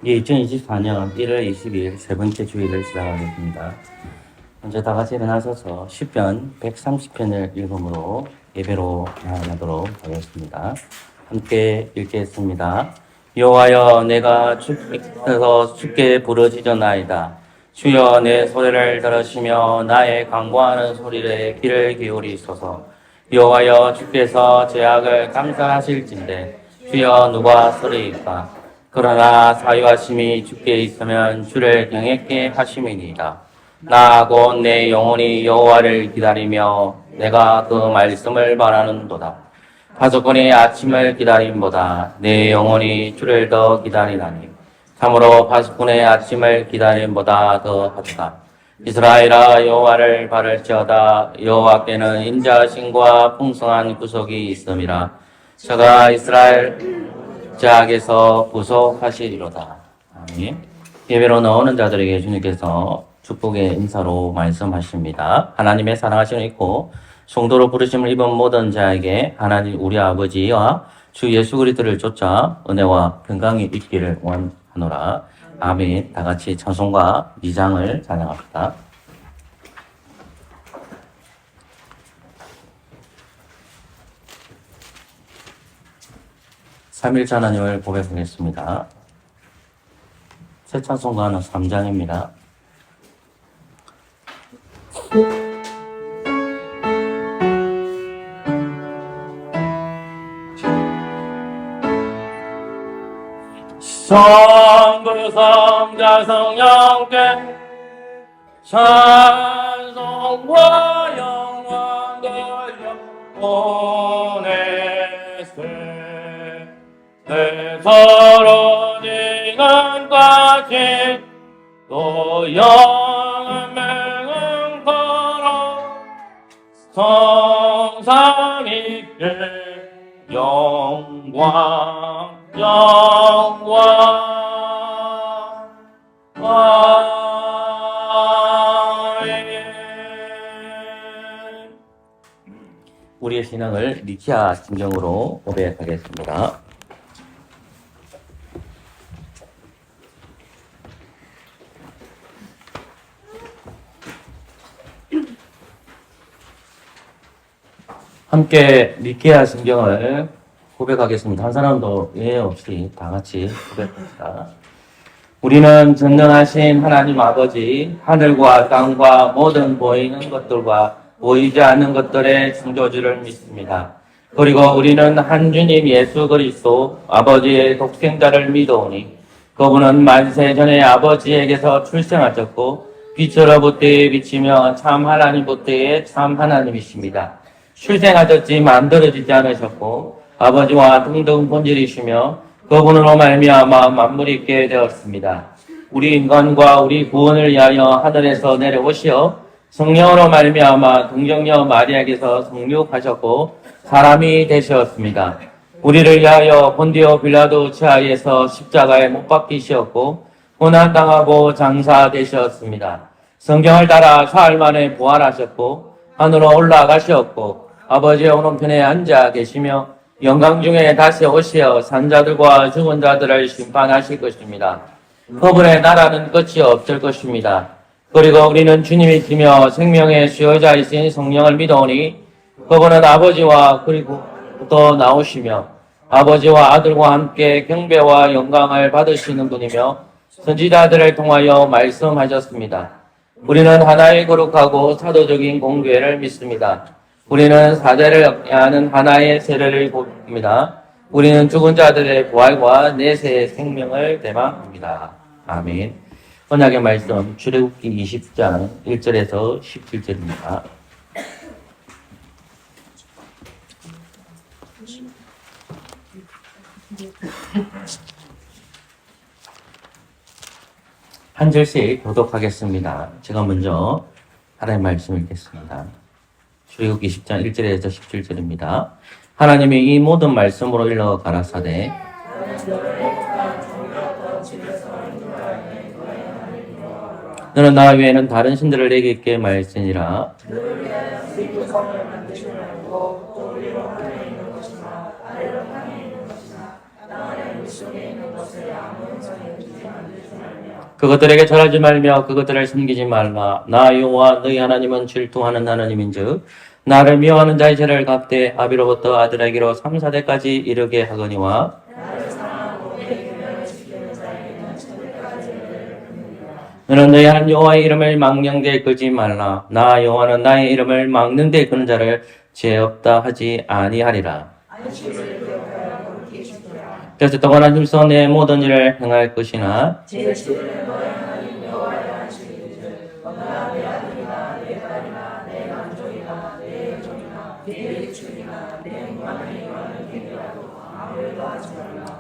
2024년 1월 22일 세 번째 주일을 시작하겠습니다. 먼저 다 같이 일어나셔서 시편 130편을 읽음으로 예배로 나아가도록 하겠습니다. 함께 읽겠습니다. 여호와여, 내가 주께서 주께 부르짖었나이다. 주여, 내 소리를 들으시며 나의 간구하는 소리에 귀를 기울이소서. 여호와여, 주께서 죄악을 감사하실진대 주여, 누가 쓰리이까? 그러나 사유하심이 주께 있으면 주를 경외케 하심이니이다. 나 곧 내 영혼이 여호와를 기다리며 내가 그 말씀을 바라는도다. 파수꾼이 아침을 기다림보다 내 영혼이 주를 더 기다리나니 참으로 파수꾼의 아침을 기다림보다 더하도다. 이스라엘아, 여호와를 바랄지어다. 여호와께는 인자하심과 풍성한 구속이 있음이라. 저가 이스라엘 죄악에서 구속하시리로다. 아멘. 예배로 나오는 자들에게 주님께서 축복의 인사로 말씀하십니다. 하나님의 사랑하심을 입고 성도로 부르심을 입은 모든 자에게 하나님 우리 아버지와 주 예수 그리스도를 쫓아 은혜와 평강이 있기를 원하노라. 아멘. 다 같이 찬송과 미장을 찬양합니다. 3일째 하나님을 고백하겠습니다. 새 찬송가는 3장입니다. 성부 성자 성령께 찬송과 영광 돌려보내세. 내 서로 지금까지 또 영맹은 걸어 성상 있게 영광 우리의 신앙을 니키아 심정으로 고백하겠습니다. 함께 니키아 심경을 고백하겠습니다. 한 사람도 예외 없이 다 같이 고백합니다. 우리는 전능하신 하나님 아버지, 하늘과 땅과 모든 보이는 것들과 보이지 않는 것들의 창조주를 믿습니다. 그리고 우리는 한 주님 예수 그리스도 아버지의 독생자를 믿어오니 그분은 만세 전에 아버지에게서 출생하셨고 빛으로부터 비치며 참 하나님부터의 참 하나님이십니다. 출생하셨지 만들어지지 않으셨고 아버지와 동등 본질이시며 그분으로 말미암아 만물이 있게 되었습니다. 우리 인간과 우리 구원을 위하여 하늘에서 내려오시어 성령으로 말미암아 동정녀 마리아에게서 성육하셨고 사람이 되셨습니다. 우리를 위하여 본디오 빌라도 치하에서 십자가에 못 박히셨고 고난당하고 장사되셨습니다. 성경을 따라 사흘 만에 부활하셨고 하늘로 올라가셨고 아버지의 오른편에 앉아 계시며 영광 중에 다시 오시어 산자들과 죽은 자들을 심판하실 것입니다. 그분의 나라는 끝이 없을 것입니다. 그리고 우리는 주님이시며 생명의 수요자이신 성령을 믿어오니 그분은 아버지와 그리고 또 나오시며 아버지와 아들과 함께 경배와 영광을 받으시는 분이며 선지자들을 통하여 말씀하셨습니다. 우리는 하나의 거룩하고 사도적인 공교회를 믿습니다. 우리는 사대를 하는 하나의 세례를 봅니다. 우리는 죽은 자들의 부활과 내세의 생명을 대망합니다. 아멘. 언약의 말씀 출애굽기 20장 1절에서 17절입니다. 한 절씩 교독하겠습니다. 제가 먼저 하나님의 말씀 읽겠습니다. 출애굽기 20장 1절에서 17절입니다. 하나님이 이 모든 말씀으로 일러 가라사대 너는 나 외에는 다른 신들을 내게 있게 말지니라. 그것들에게 절하지 말며 그것들을 섬기지 말라. 나 여호와 너희 하나님은 질투하는 하나님인즉 나를 미워하는 자의 죄를 갚되 아비로부터 아들에게로 3, 4대까지 이르게 하거니와 너는 너희 하나님 여호와의 이름을 막는 데 끄지 말라. 나 여호와는 나의 이름을 막는 데 끄는 자를 죄 없다 하지 아니하리라. 그래서 동안한 힘써 내 모든 일을 행할 것이나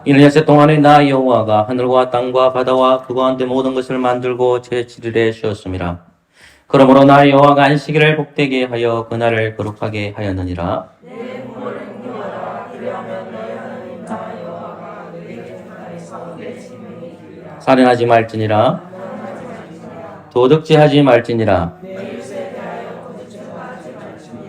이는 엿새 동안에 나 여호와가 하늘과 땅과 바다와 그 가운데 모든 것을 만들고 제7일에 쉬었음이라. 그러므로 나 여호와가 안식일을 복되게 하여 그날을 거룩하게 하였느니라. 살인하지 말지니라. 도둑질하지 말지니라.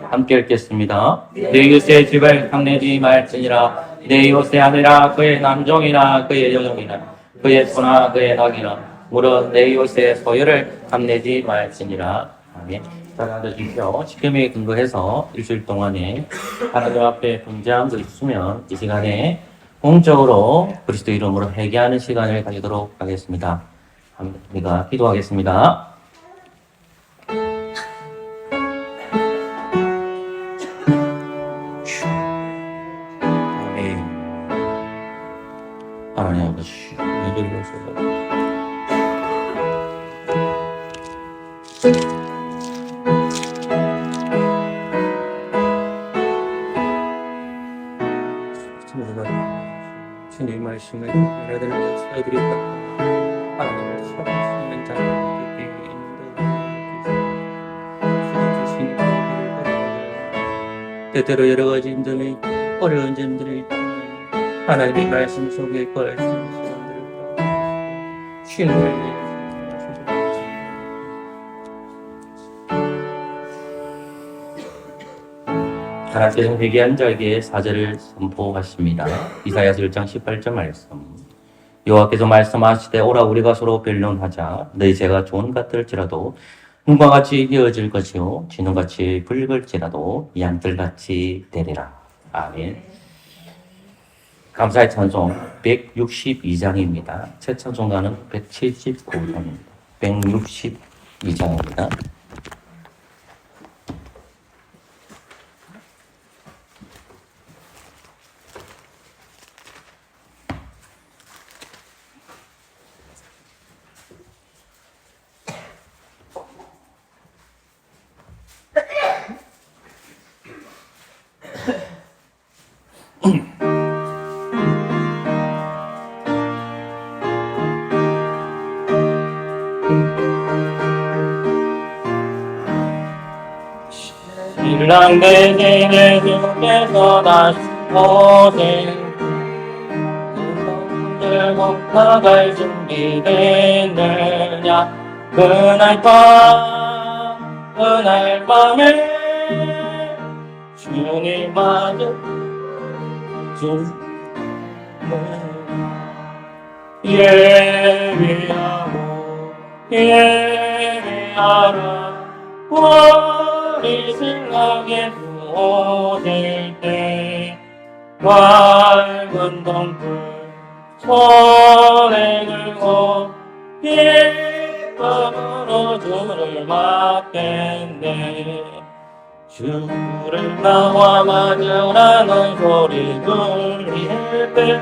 함께 읽겠습니다. 내 이웃의 집을 탐내지 말지니라. 내 이웃의 아내라 그의 남종이나 그의 여종이나 그의 소나 그의 낙이나 무릇 내 이웃의 소유를 탐내지 말지니라. 아멘. 자, 앉으십시오. 십계명에 근거해서 일주일 동안에 하나님 앞에 분주한 거 있으면 이 시간에 공적으로 그리스도 이름으로 회개하는 시간을 가지도록 하겠습니다. 우리가 기도하겠습니다. 아멘. 하나님 아버지, 예배를 주셔서 주님 말씀을 알아들으며 사드리다 하나님을 사랑하시는 자들에게 인도하시고 때때로 여러 가지 힘듦이 어려운 점들을 하나님의 말씀 속에 거할 수 있는 시간들을 쉬는 걸 하나님께서 회개한 자에게 사죄를 선포하십니다. 이사야서 1장 18절 말씀. 여호와께서 말씀하시되 오라 우리가 서로 변론하자. 너희 죄가 좋은 같을지라도 눈과 같이 이어질 것이요 진홍같이 붉을지라도 양털같이 되리라. 아멘. 감사의 찬송 162장입니다. 새 찬송가는 179장입니다. 162장입니다. 신랑 대신에 주께서 다시 오신 들고 나갈 준비됐느냐 그날 밤에 주님 맞아 주님을 예비하라 우리 신랑의 오실 때 맑은 동굴 손에 들고 기쁨으로 주를 맞겠네. 주를 나와 맞으라는 소리 들릴 때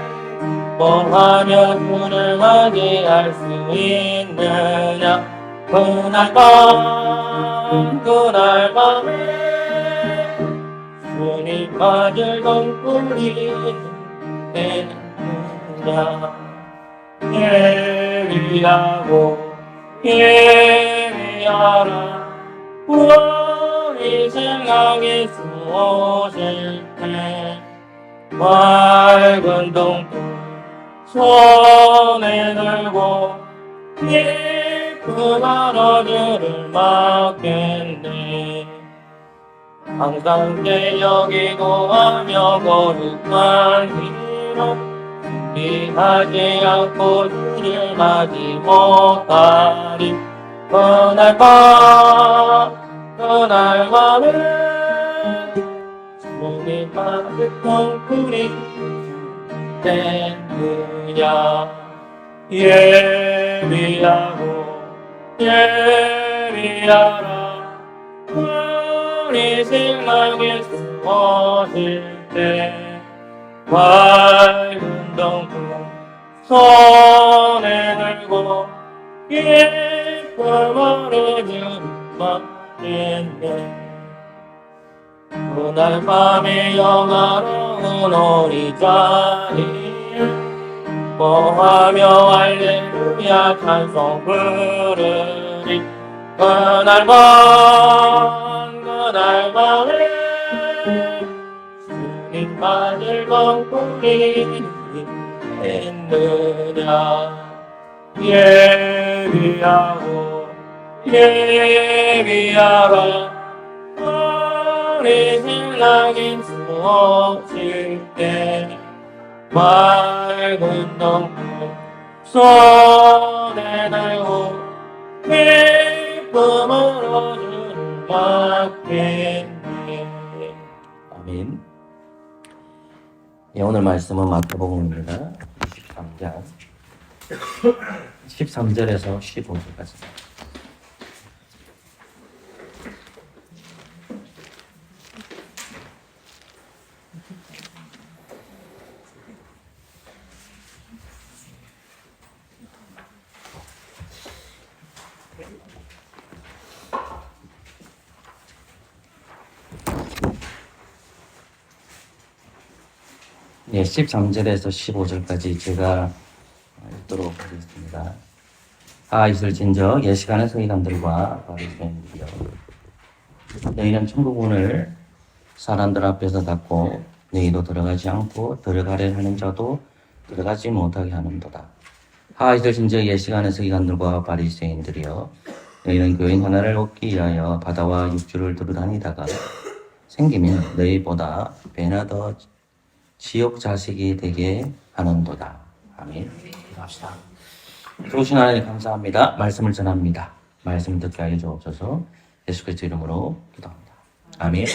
뭐하며 주를 맞이할 수 있느냐 그날 밤에 주님 맞을 동굴이 되느냐 예비하라 우리 생각이 오실 때 맑은 동굴 손에 들고 기쁨으로 주를 맞겠네. 항상 깨여기고 하며 거룩한 이름 피하지 않고 주춤하지 못하리. 그날 밤에 주님 받을 덩굴이 됐느냐. 예비하라. 우리 신랑이 숨어질 때 밝은 덩굴 손에 들고 기쁨으로 주님받겠네. 그날 밤에 영화로운 우리 자리에 보하며 할렐루야 찬송 부르리. 그날 밤에 주님 받을 덩굴이 있느냐. 예비하라. 우리 신랑이 숨어질 때 맑은 덩굴 손에 들고 기쁨으로 주를 받겠네. 아멘. 예, 오늘 말씀은 마태복음입니다. 23장 13절에서 15절까지. 네, 13절에서 15절까지 제가 읽도록 하겠습니다. 있을진저 예시간의 서기관들과 바리새인들이여, 너희는 천국문을 사람들 앞에서 닫고 너희도 들어가지 않고 들어가려 하는 자도 들어가지 못하게 하는도다. 있을진저 예시간의 서기관들과 바리새인들이여, 너희는 교인 하나를 얻기 위하여 바다와 육지를 두루다니다가 생기면 너희보다 배나 더 지옥 자식이 되게 하는도다. 아멘. 기도합시다. 좋으신 하나님 감사합니다. 말씀을 전합니다. 말씀을 듣게 하여 주옵소서. 예수 그리스도 이름으로 기도합니다. 아멘.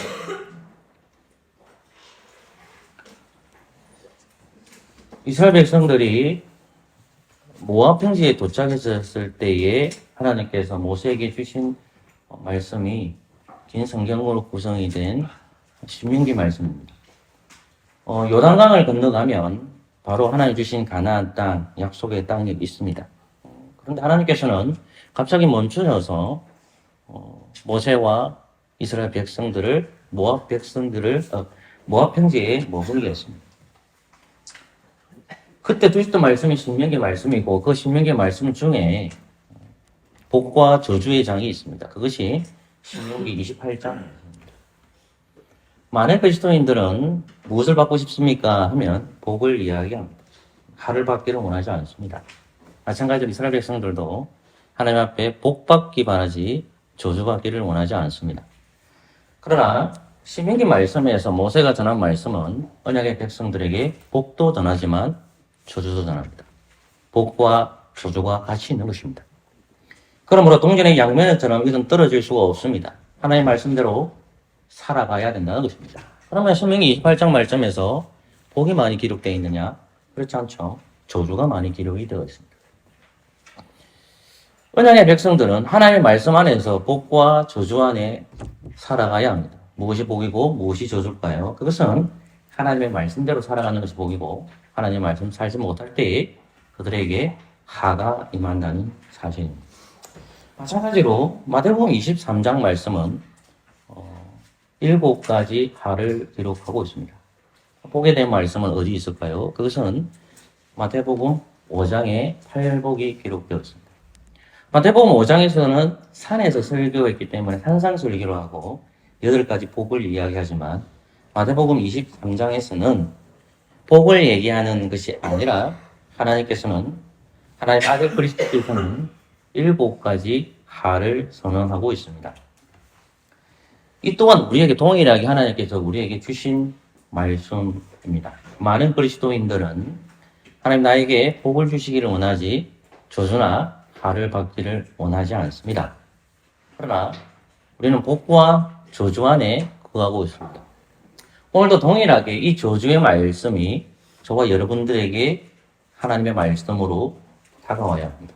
이스라엘 백성들이 모압 평지에 도착했을 때에 하나님께서 모세에게 주신 말씀이 긴 성경으로 구성이 된 신명기 말씀입니다. 요단강을 건너가면 바로 하나님 주신 가나안 땅, 약속의 땅이 있습니다. 그런데 하나님께서는 갑자기 멈추셔서 모세와 이스라엘 백성들을 모압 평지에 머물게 했습니다. 그때 주셨던 말씀이 신명기 말씀이고, 그 신명기 말씀 중에 복과 저주의 장이 있습니다. 그것이 신명기 28장. 만약 그리스도인들은 무엇을 받고 싶습니까? 하면 복을 이야기합니다. 하를 받기를 원하지 않습니다. 마찬가지로 이스라엘 백성들도 하나님 앞에 복 받기 바라지 저주 받기를 원하지 않습니다. 그러나 신명기 말씀에서 모세가 전한 말씀은 언약의 백성들에게 복도 전하지만 저주도 전합니다. 복과 저주가 같이 있는 것입니다. 그러므로 동전의 양면처럼 이건 떨어질 수가 없습니다. 하나님의 말씀대로 살아가야 된다는 것입니다. 그러면 신명기 28장 말씀에서 복이 많이 기록되어 있느냐? 그렇지 않죠. 저주가 많이 기록이 되어 있습니다. 언약의 백성들은 하나님의 말씀 안에서 복과 저주 안에 살아가야 합니다. 무엇이 복이고 무엇이 저주일까요? 그것은 하나님의 말씀대로 살아가는 것이 복이고, 하나님의 말씀 살지 못할 때에 그들에게 하가 임한다는 사실입니다. 마찬가지로 마태복음 23장 말씀은 7가지 하를 기록하고 있습니다. 복에 대한 말씀은 어디 있을까요? 그것은 마태복음 5장에 8복이 기록되어 있습니다. 마태복음 5장에서는 산에서 설교했기 때문에 산상설교로 하고 8가지 복을 이야기하지만, 마태복음 23장에서는 복을 얘기하는 것이 아니라 하나님께서는, 하나님 아들 그리스도께서는 7가지 하를 선언하고 있습니다. 이 또한 우리에게 동일하게 하나님께서 우리에게 주신 말씀입니다. 많은 그리스도인들은 하나님 나에게 복을 주시기를 원하지 저주나 화를 받기를 원하지 않습니다. 그러나 우리는 복과 저주 안에 거하고 있습니다. 오늘도 동일하게 이 저주의 말씀이 저와 여러분들에게 하나님의 말씀으로 다가와야 합니다.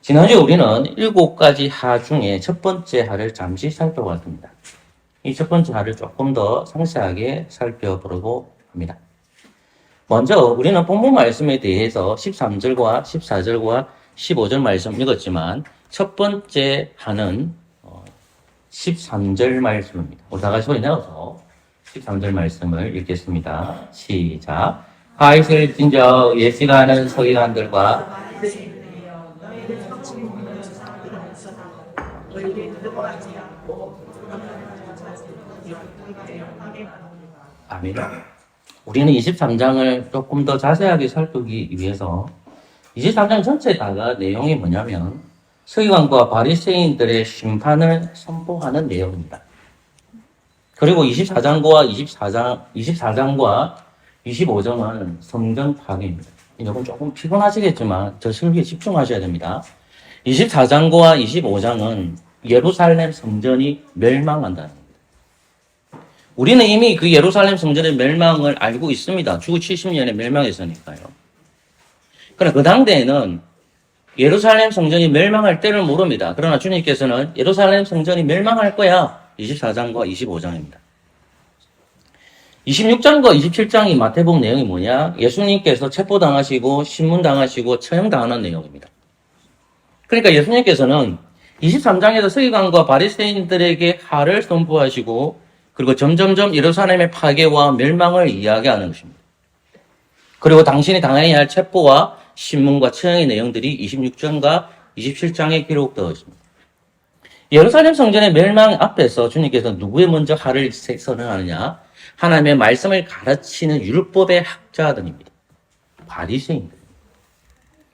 지난주에 우리는 7가지 하 중에 첫 번째 하를 잠시 살펴봤습니다. 이 첫 번째 하를 조금 더 상세하게 살펴보려고 합니다. 먼저 우리는 본문 말씀에 대해서 13절과 14절과 15절 말씀 읽었지만 첫 번째 하는 13절 말씀입니다. 우리 다 같이 소리 내어서 13절 말씀을 읽겠습니다. 시작. 하이슬 진저 예시가는 서기관들과 아멘. 우리는 23장을 조금 더 자세하게 살피기 위해서 23장 전체다가 내용이 뭐냐면 서기관과 바리새인들의 심판을 선포하는 내용입니다. 그리고 24장과 24장과 25장은 성전 파괴입니다. 여러분 조금 피곤하시겠지만 저 설교에 집중하셔야 됩니다. 24장과 25장은 예루살렘 성전이 멸망한다는 겁니다. 우리는 이미 그 예루살렘 성전의 멸망을 알고 있습니다. 주후 70년에 멸망했으니까요. 그러나 그 당대에는 예루살렘 성전이 멸망할 때를 모릅니다. 그러나 주님께서는 예루살렘 성전이 멸망할 거야. 24장과 25장입니다. 26장과 27장이 마태복음 내용이 뭐냐? 예수님께서 체포당하시고 신문당하시고 처형당하는 내용입니다. 그러니까 예수님께서는 23장에서 서기관과 바리새인들에게 하를 선포하시고 그리고 점점점 예루살렘의 파괴와 멸망을 이야기하는 것입니다. 그리고 당신이 당해야 할 체포와 신문과 처형의 내용들이 26장과 27장에 기록되어 있습니다. 예루살렘 성전의 멸망 앞에서 주님께서 누구의 먼저 하를 선언하느냐? 하나님의 말씀을 가르치는 율법의 학자들입니다. 바리새인들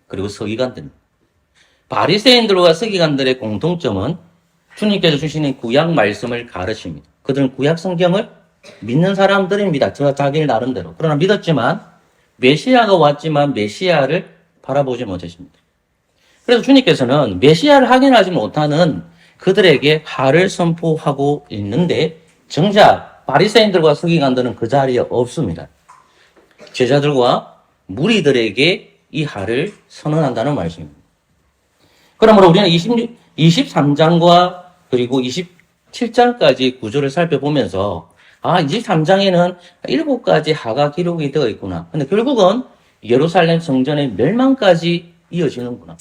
그리고 서기관들입니다. 바리새인들과 서기관들의 공통점은 주님께서 주시는 구약 말씀을 가르칩니다. 그들은 구약 성경을 믿는 사람들입니다. 자기 나름대로. 그러나 믿었지만 메시아가 왔지만 메시아를 바라보지 못했습니다. 그래서 주님께서는 메시아를 확인하지 못하는 그들에게 하를 선포하고 있는데 정작 바리새인들과 서기관들은 그 자리에 없습니다. 제자들과 무리들에게 이 하를 선언한다는 말씀입니다. 그러므로 우리는 23장과 그리고 27장까지 구조를 살펴보면서 23장에는 7가지 하가 기록이 되어 있구나. 근데 결국은 예루살렘 성전의 멸망까지 이어지는구나.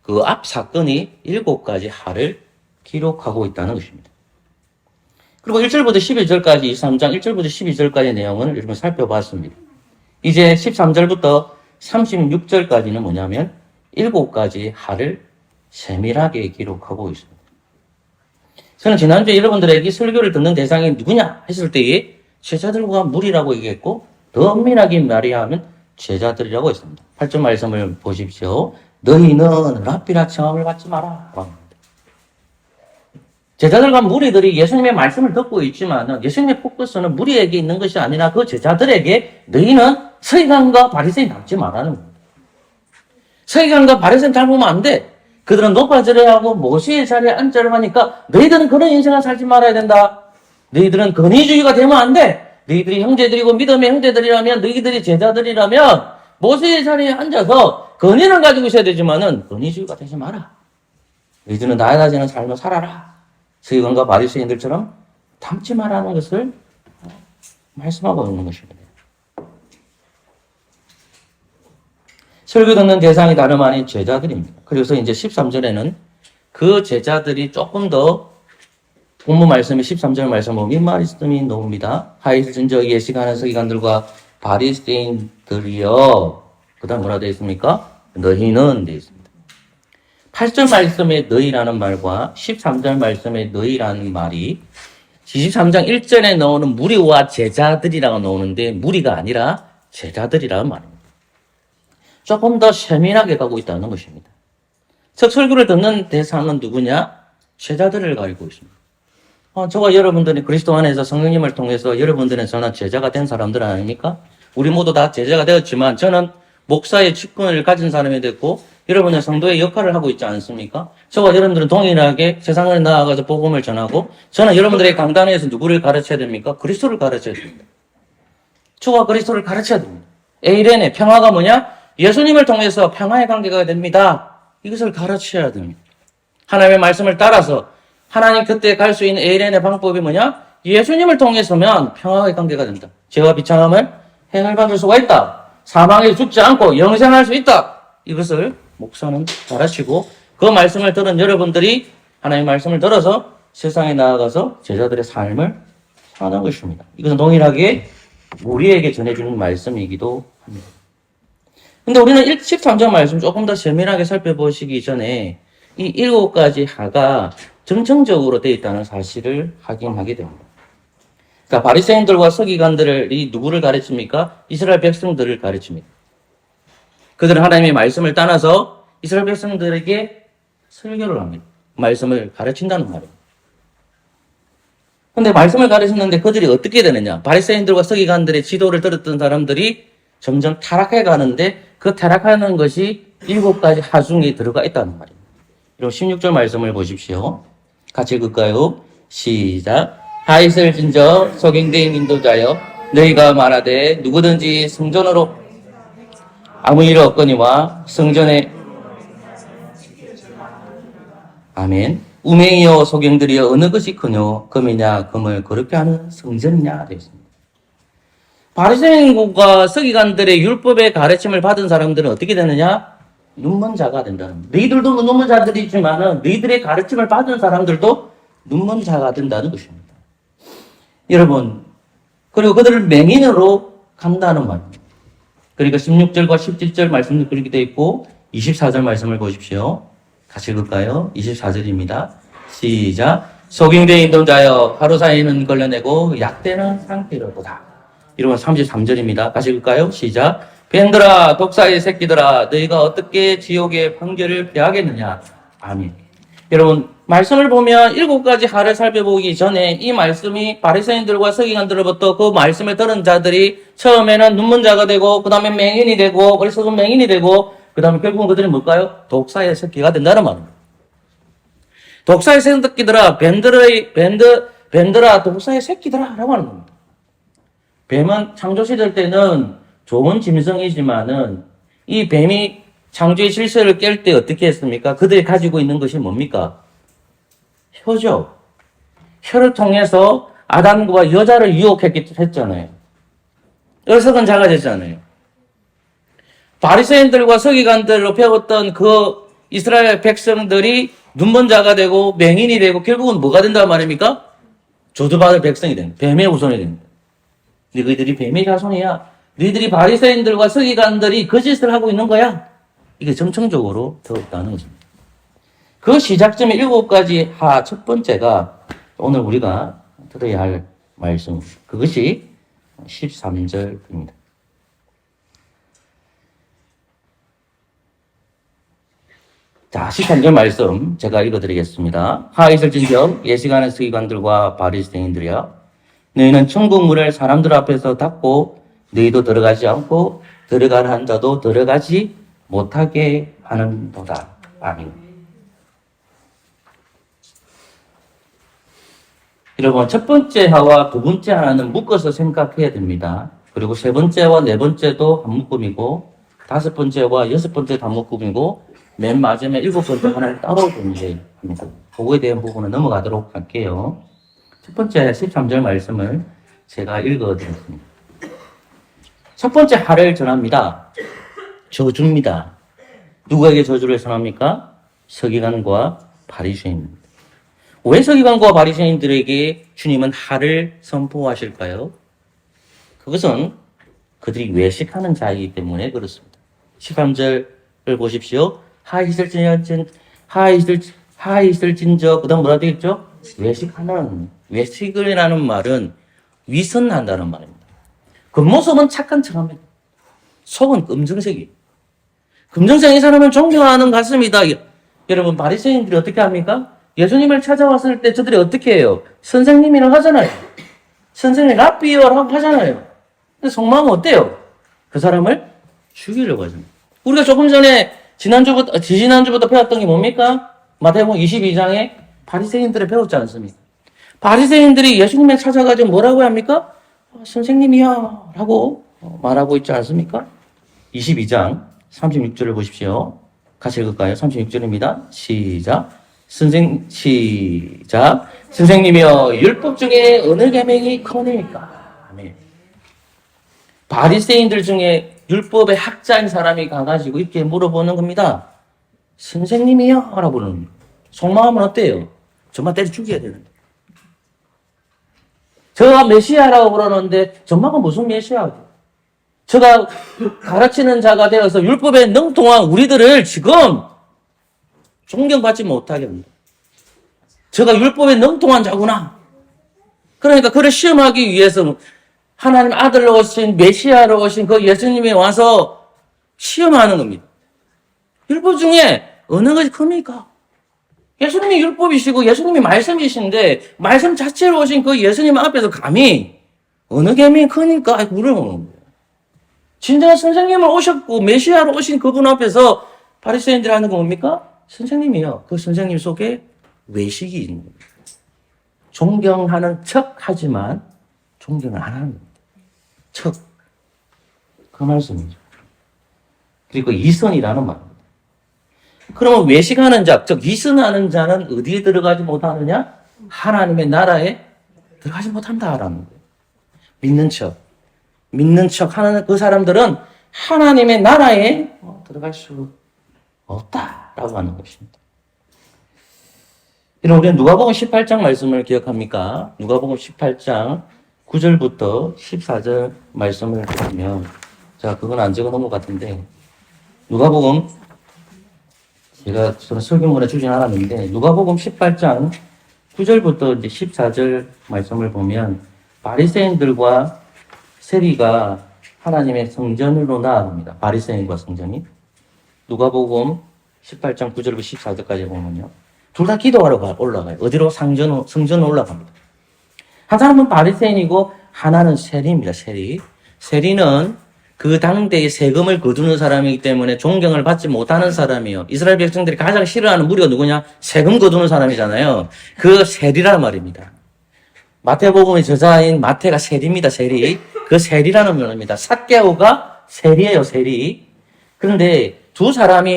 그 앞 사건이 7가지 하를 기록하고 있다는 것입니다. 그리고 1절부터 12절까지 23장 1절부터 12절까지의 내용을 여러분 살펴봤습니다. 이제 13절부터 36절까지는 뭐냐면 7가지 하를 세밀하게 기록하고 있습니다. 저는 지난주에 여러분들에게 설교를 듣는 대상이 누구냐 했을 때에 제자들과 무리라고 얘기했고 더 엄밀하게 말하면 제자들이라고 했습니다. 8절 말씀을 보십시오. 너희는 랍비라 청함을 받지 마라. 제자들과 무리들이 예수님의 말씀을 듣고 있지만 예수님의 포커스는 무리에게 있는 것이 아니라 그 제자들에게 너희는 서기관과 바리새인 닮지 말라는 겁니다. 서기관과 바리새인 닮으면 안 돼. 그들은 높아지려 하고 모세의 자리에 앉으려 하니까 너희들은 그런 인생을 살지 말아야 된다. 너희들은 권위주의가 되면 안 돼. 너희들이 형제들이고 믿음의 형제들이라면 너희들이 제자들이라면 모세의 자리에 앉아서 권위를 가지고 있어야 되지만은 권위주의가 되지 마라. 너희들은 나아가지는 삶을 살아라. 서기관과 바리새인들처럼 닮지 말라는 것을 말씀하고 있는 것입니다. 설교 듣는 대상이 다름 아닌 제자들입니다. 그래서 이제 13절에는 그 제자들이 조금 더 본문 말씀이 13절 말씀 보면 이 말씀이 나옵니다. 하이슬전적 예시가는 서기관들과 바리새인들이여. 그 다음 뭐라 되어 있습니까? 너희는 되어 있습니다. 8절 말씀에 너희라는 말과 13절 말씀에 너희라는 말이 23장 1절에 나오는 무리와 제자들이라고 나오는데 무리가 아니라 제자들이라는 말입니다. 조금 더 세밀하게 가고 있다는 것입니다. 즉 설교를 듣는 대상은 누구냐? 제자들을 가지고 있습니다. 저와 여러분들이 그리스도 안에서 성령님을 통해서 여러분들은 저나 제자가 된 사람들 아닙니까? 우리 모두 다 제자가 되었지만 저는 목사의 직분을 가진 사람이 됐고 여러분은 성도의 역할을 하고 있지 않습니까? 저와 여러분들은 동일하게 세상에 나아가서 복음을 전하고 저는 여러분들의 강단에서 누구를 가르쳐야 됩니까? 그리스도를 가르쳐야 됩니다. 저와 그리스도를 가르쳐야 됩니다. 에이렌의 평화가 뭐냐? 예수님을 통해서 평화의 관계가 됩니다. 이것을 가르쳐야 됩니다. 하나님의 말씀을 따라서 하나님 그때 갈 수 있는 에이렌의 방법이 뭐냐? 예수님을 통해서면 평화의 관계가 된다. 죄와 비참함을 해결받을 수가 있다. 사망에 죽지 않고 영생할 수 있다. 이것을 목사는 가르치고 그 말씀을 들은 여러분들이 하나님의 말씀을 들어서 세상에 나아가서 제자들의 삶을 사는 것입니다. 이것은 동일하게 우리에게 전해주는 말씀이기도 합니다. 근데 우리는 13절 말씀 조금 더 세밀하게 살펴보시기 전에 이 7가지 하가 정청적으로 되어 있다는 사실을 확인하게 됩니다. 그러니까 바리새인들과 서기관들이 누구를 가르칩니까? 이스라엘 백성들을 가르칩니다. 그들은 하나님의 말씀을 따라서 이스라엘 백성들에게 설교를 합니다. 말씀을 가르친다는 말이에요. 근데 말씀을 가르치는데 그들이 어떻게 되느냐? 바리새인들과 서기관들의 지도를 들었던 사람들이 점점 타락해 가는데 그 타락하는 것이 7가지 하중에 들어가 있다는 말입니다. 그럼 16절 말씀을 보십시오. 같이 읽을까요? 시작. 하이슬 진저 소경대인 인도자여 너희가 말하되 누구든지 성전으로 아무 일 없거니와 성전에 아멘. 우매이여 소경들이여 어느 것이 크뇨 금이냐 금을 그렇게 하는 성전이냐 되었습니다. 바리새인과 서기관들의 율법의 가르침을 받은 사람들은 어떻게 되느냐? 눈먼 자가 된다는 겁니다. 너희들도 눈먼 자들이지만은 너희들의 가르침을 받은 사람들도 눈먼 자가 된다는 것입니다. 여러분, 그리고 그들을 맹인으로 간다는 말입니다. 그러니까 16절과 17절 말씀도 그렇게 되어 있고 24절 말씀을 보십시오. 같이 읽을까요? 24절입니다. 시작. 소경대인 인도자여 하루 사이는 걸려내고 약되는 상태로도다. 이러면 33절입니다. 같이 읽을까요? 시작. 뱀들아 독사의 새끼들아 너희가 어떻게 지옥의 판결을 피하겠느냐. 아멘. 여러분 말씀을 보면 7가지 하를 살펴보기 전에 이 말씀이 바리새인들과 서기관들로부터 그 말씀을 들은 자들이 처음에는 눈먼 자가 되고 그 다음에 맹인이 되고 그래서 그 맹인이 되고 그 다음에 결국은 그들이 뭘까요? 독사의 새끼가 된다는 말입니다. 독사의 새끼들아 뱀들아 독사의 새끼들아 라고 하는 겁니다. 뱀은 창조시절 때는 좋은 짐승이지만은 이 뱀이 창조의 질서를 깰 때 어떻게 했습니까? 그들이 가지고 있는 것이 뭡니까? 혀죠. 혀를 통해서 아담과 여자를 유혹했잖아요. 어리석은 자가 됐잖아요. 바리새인들과 서기관들로 배웠던 그 이스라엘 백성들이 눈먼 자가 되고 맹인이 되고 결국은 뭐가 된단 말입니까? 저주받을 백성이 된다. 뱀의 후손이 된다. 너희들이 뱀의 자손이야. 너희들이 바리새인들과 서기관들이 거짓을 하고 있는 거야. 이게 정청적으로 되었다는 것입니다. 그 시작점의 7가지 하 첫 번째가 오늘 우리가 들어야 할 말씀. 그것이 13절입니다. 자, 13절 말씀 제가 읽어드리겠습니다. 하 있을진저 예시간의 서기관들과 바리새인들이여 너희는 천국 문을 사람들 앞에서 닫고 너희도 들어가지 않고 들어가는 한 자도 들어가지 못하게 하는도다. 아멘. 여러분 첫 번째 하와 두 번째 하나는 묶어서 생각해야 됩니다. 그리고 세 번째와 네 번째도 한 묶음이고 다섯 번째와 여섯 번째도 한 묶음이고 맨 마지막에 7번째 하나를 따로 존재합니다. 그거에 대한 부분은 넘어가도록 할게요. 첫 번째 13절 말씀을 제가 읽어드렸습니다. 첫 번째 하를 전합니다. 저주입니다. 누구에게 저주를 전합니까? 서기관과 바리새인입니다. 왜 서기관과 바리새인들에게 주님은 하를 선포하실까요? 그것은 그들이 외식하는 자이기 때문에 그렇습니다. 13절을 보십시오. 하이슬진저 그 다음 뭐라 되겠죠? 외식이라는 말은 위선한다는 말입니다. 겉모습은 착한 척합니다. 속은 검정색이에요. 검정색 이 사람을 존경하는 것 같습니다. 여러분 바리새인들이 어떻게 합니까? 예수님을 찾아왔을 때 저들이 어떻게 해요? 선생님이라고 하잖아요. 선생님 라비어라고 하잖아요. 근데 속마음은 어때요? 그 사람을 죽이려고 하죠. 우리가 조금 전에 지지난주부터 배웠던 게 뭡니까? 마태복음 22장에 바리새인들을 배웠지 않습니까? 바리새인들이 예수님을 찾아가지고 뭐라고 합니까? 선생님이야 라고 말하고 있지 않습니까? 22장 36절을 보십시오. 같이 읽을까요? 36절입니다. 시작. 선생님이여 율법 중에 어느 계명이 커니까? 아멘. 바리새인들 중에 율법의 학자인 사람이 가가지고 이렇게 물어보는 겁니다. 선생님이요? 라고 부르는 거예요. 속마음은 어때요? 정말 때려 죽여야 되는데. 저가 메시아라고 그러는데 정말은 무슨 메시아죠? 저가 가르치는 자가 되어서 율법에 능통한 우리들을 지금 존경받지 못하게 합니다. 저가 율법에 능통한 자구나. 그러니까 그를 시험하기 위해서 하나님 아들로 오신 메시아로 오신 그 예수님이 와서 시험하는 겁니다. 율법 중에 어느 것이 큽니까? 예수님이 율법이시고 예수님이 말씀이신데 말씀 자체로 오신 그 예수님 앞에서 감히 어느 계명이 크니까 물어보는 거예요. 진정한 선생님을 오셨고 메시아로 오신 그분 앞에서 바리새인들이 하는 거 뭡니까? 선생님이요. 그 선생님 속에 외식이 있는 겁니다. 존경하는 척 하지만 존경을 안 하는 겁니다. 척. 그 말씀이죠. 그리고 이선이라는 말입니다. 그러면 외식하는 자, 즉 이선하는 자는 어디에 들어가지 못하느냐? 하나님의 나라에 들어가지 못한다라는 거예요. 믿는 척 하는 그 사람들은 하나님의 나라에 들어갈 수 없다라고 하는 것입니다. 이런 우리는 누가복음 18장 말씀을 기억합니까? 누가복음 18장 9절부터 14절 말씀을 보면, 자, 그건 안 적어 놓은 것 같은데, 누가복음, 저는 설교문에 주진 않았는데, 누가복음 18장 9절부터 이제 14절 말씀을 보면, 바리새인들과 세리가 하나님의 성전으로 나아갑니다. 바리새인과 성전이. 누가복음 18장 9절부터 14절까지 보면요. 둘 다 기도하러 올라가요. 어디로? 성전으로 올라갑니다. 한 사람은 바리새인이고 하나는 세리입니다. 세리는 그 당대의 세금을 거두는 사람이기 때문에 존경을 받지 못하는 사람이에요. 이스라엘 백성들이 가장 싫어하는 무리가 누구냐? 세금 거두는 사람이잖아요. 그 세리란 말입니다. 마태복음의 저자인 마태가 세리입니다. 세리. 그 세리라는 말입니다. 삭개오가 세리예요. 세리. 그런데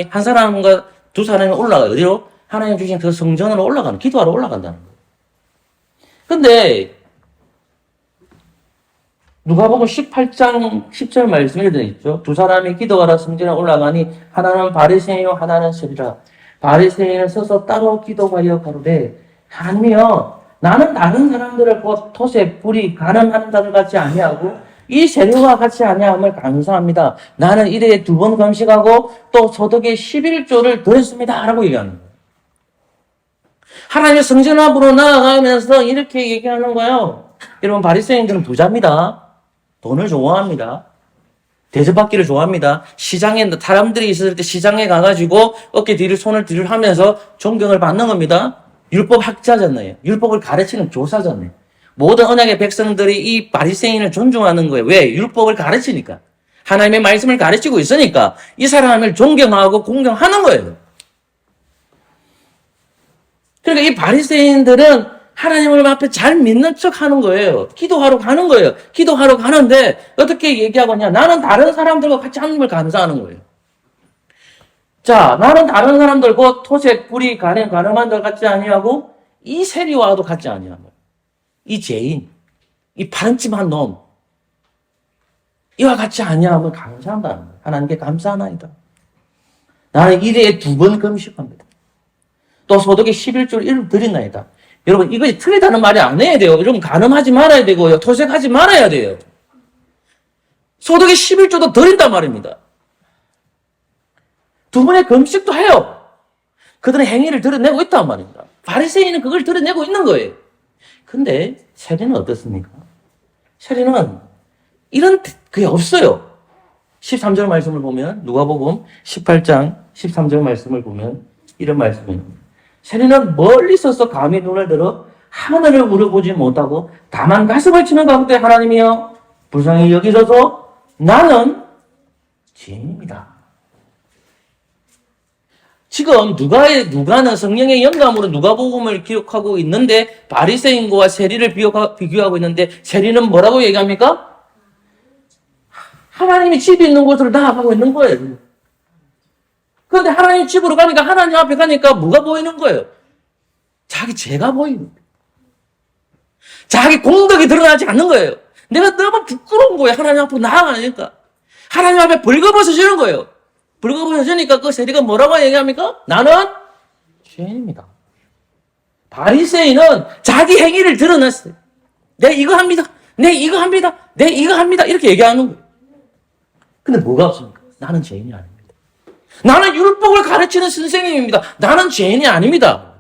한 사람과 두 사람이 올라가요. 어디로? 하나님 주신 그 성전으로 올라가는, 기도하러 올라간다는 거예요. 근데 누가복음 18장 10절 말씀에 되어 있죠. 두 사람이 기도하러 성전에 올라가니 하나는 바리새인이요 하나는 세리라. 바리새인은 서서 따로 기도하여 가로되 하나님이여 나는 다른 사람들을 곧 토색, 불이, 가늠하는 자들 같이 아니하고 이 세리와 같이 아니함을 감사합니다. 나는 일에 2번 금식하고 또 소득의 11조를 드렸습니다. 라고 얘기하는 거예요. 하나님의 성전 앞으로 나아가면서 이렇게 얘기하는 거예요. 여러분, 바리새인들은 부자입니다. 돈을 좋아합니다. 대접받기를 좋아합니다. 시장에 사람들이 있을 때 시장에 가가지고 어깨 뒤를 손을 뒤를 하면서 존경을 받는 겁니다. 율법 학자잖아요. 율법을 가르치는 교사잖아요. 모든 언약의 백성들이 이 바리새인을 존중하는 거예요. 왜? 율법을 가르치니까. 하나님의 말씀을 가르치고 있으니까 이 사람을 존경하고 공경하는 거예요. 그러니까 이 바리새인들은 하나님을 앞에 잘 믿는 척 하는 거예요. 기도하러 가는 거예요. 기도하러 가는데 어떻게 얘기하고 있냐? 나는 다른 사람들과 같이 하나님을 감사하는 거예요. 자, 나는 다른 사람들, 곧 토색, 불이, 가늠한 들 같지 아니하고 이 세리와도 같지 아니한 거예요. 이 죄인, 이 파란찜한 놈, 이와 같이 아니함을 감사한다는 거예요. 하나님께 감사하나이다. 나는 일에 2번 금식합니다. 또 소득의 11조를 드린나이다. 여러분, 이것이 틀리다는 말이 안 해야 돼요. 여러분, 가늠하지 말아야 되고요. 토색하지 말아야 돼요. 소득의 11조도 드린단 말입니다. 2번의 금식도 해요. 그들의 행위를 드러내고 있단 말입니다. 바리새인은 그걸 드러내고 있는 거예요. 근데 세리는 어떻습니까? 세리는 이런 그게 없어요. 13절 말씀을 보면, 누가복음 18장 13절 말씀을 보면 이런 말씀입니다. 세리는 멀리 서서 감히 눈을 들어 하늘을 우러보지 못하고 다만 가슴을 치는 가운데 하나님이여 불쌍히 여기셔서 나는 죄인입니다. 지금 누가는 성령의 영감으로 누가복음을 기록하고 있는데 바리새인과 세리를 비교하고 있는데 세리는 뭐라고 얘기합니까? 하나님이 집이 있는 곳으로 나아가고 있는 거예요. 그런데 하나님 집으로 가니까 하나님 앞에 가니까 뭐가 보이는 거예요? 자기 죄가 보이는 거예요. 자기 공덕이 드러나지 않는 거예요. 내가 너무 부끄러운 거예요. 하나님 앞으로 나아가니까. 하나님 앞에 벌거벗어지는 거예요. 벌거벗어지니까 그 세리가 뭐라고 얘기합니까? 나는 죄인입니다. 바리새인은 자기 행위를 드러냈어요. 내 이거 합니다. 내 이거 합니다. 내 이거 합니다. 이렇게 얘기하는 거예요. 근데 뭐가 없습니까? 나는 죄인이 아닙니다. 나는 율법을 가르치는 선생님입니다. 나는 죄인이 아닙니다.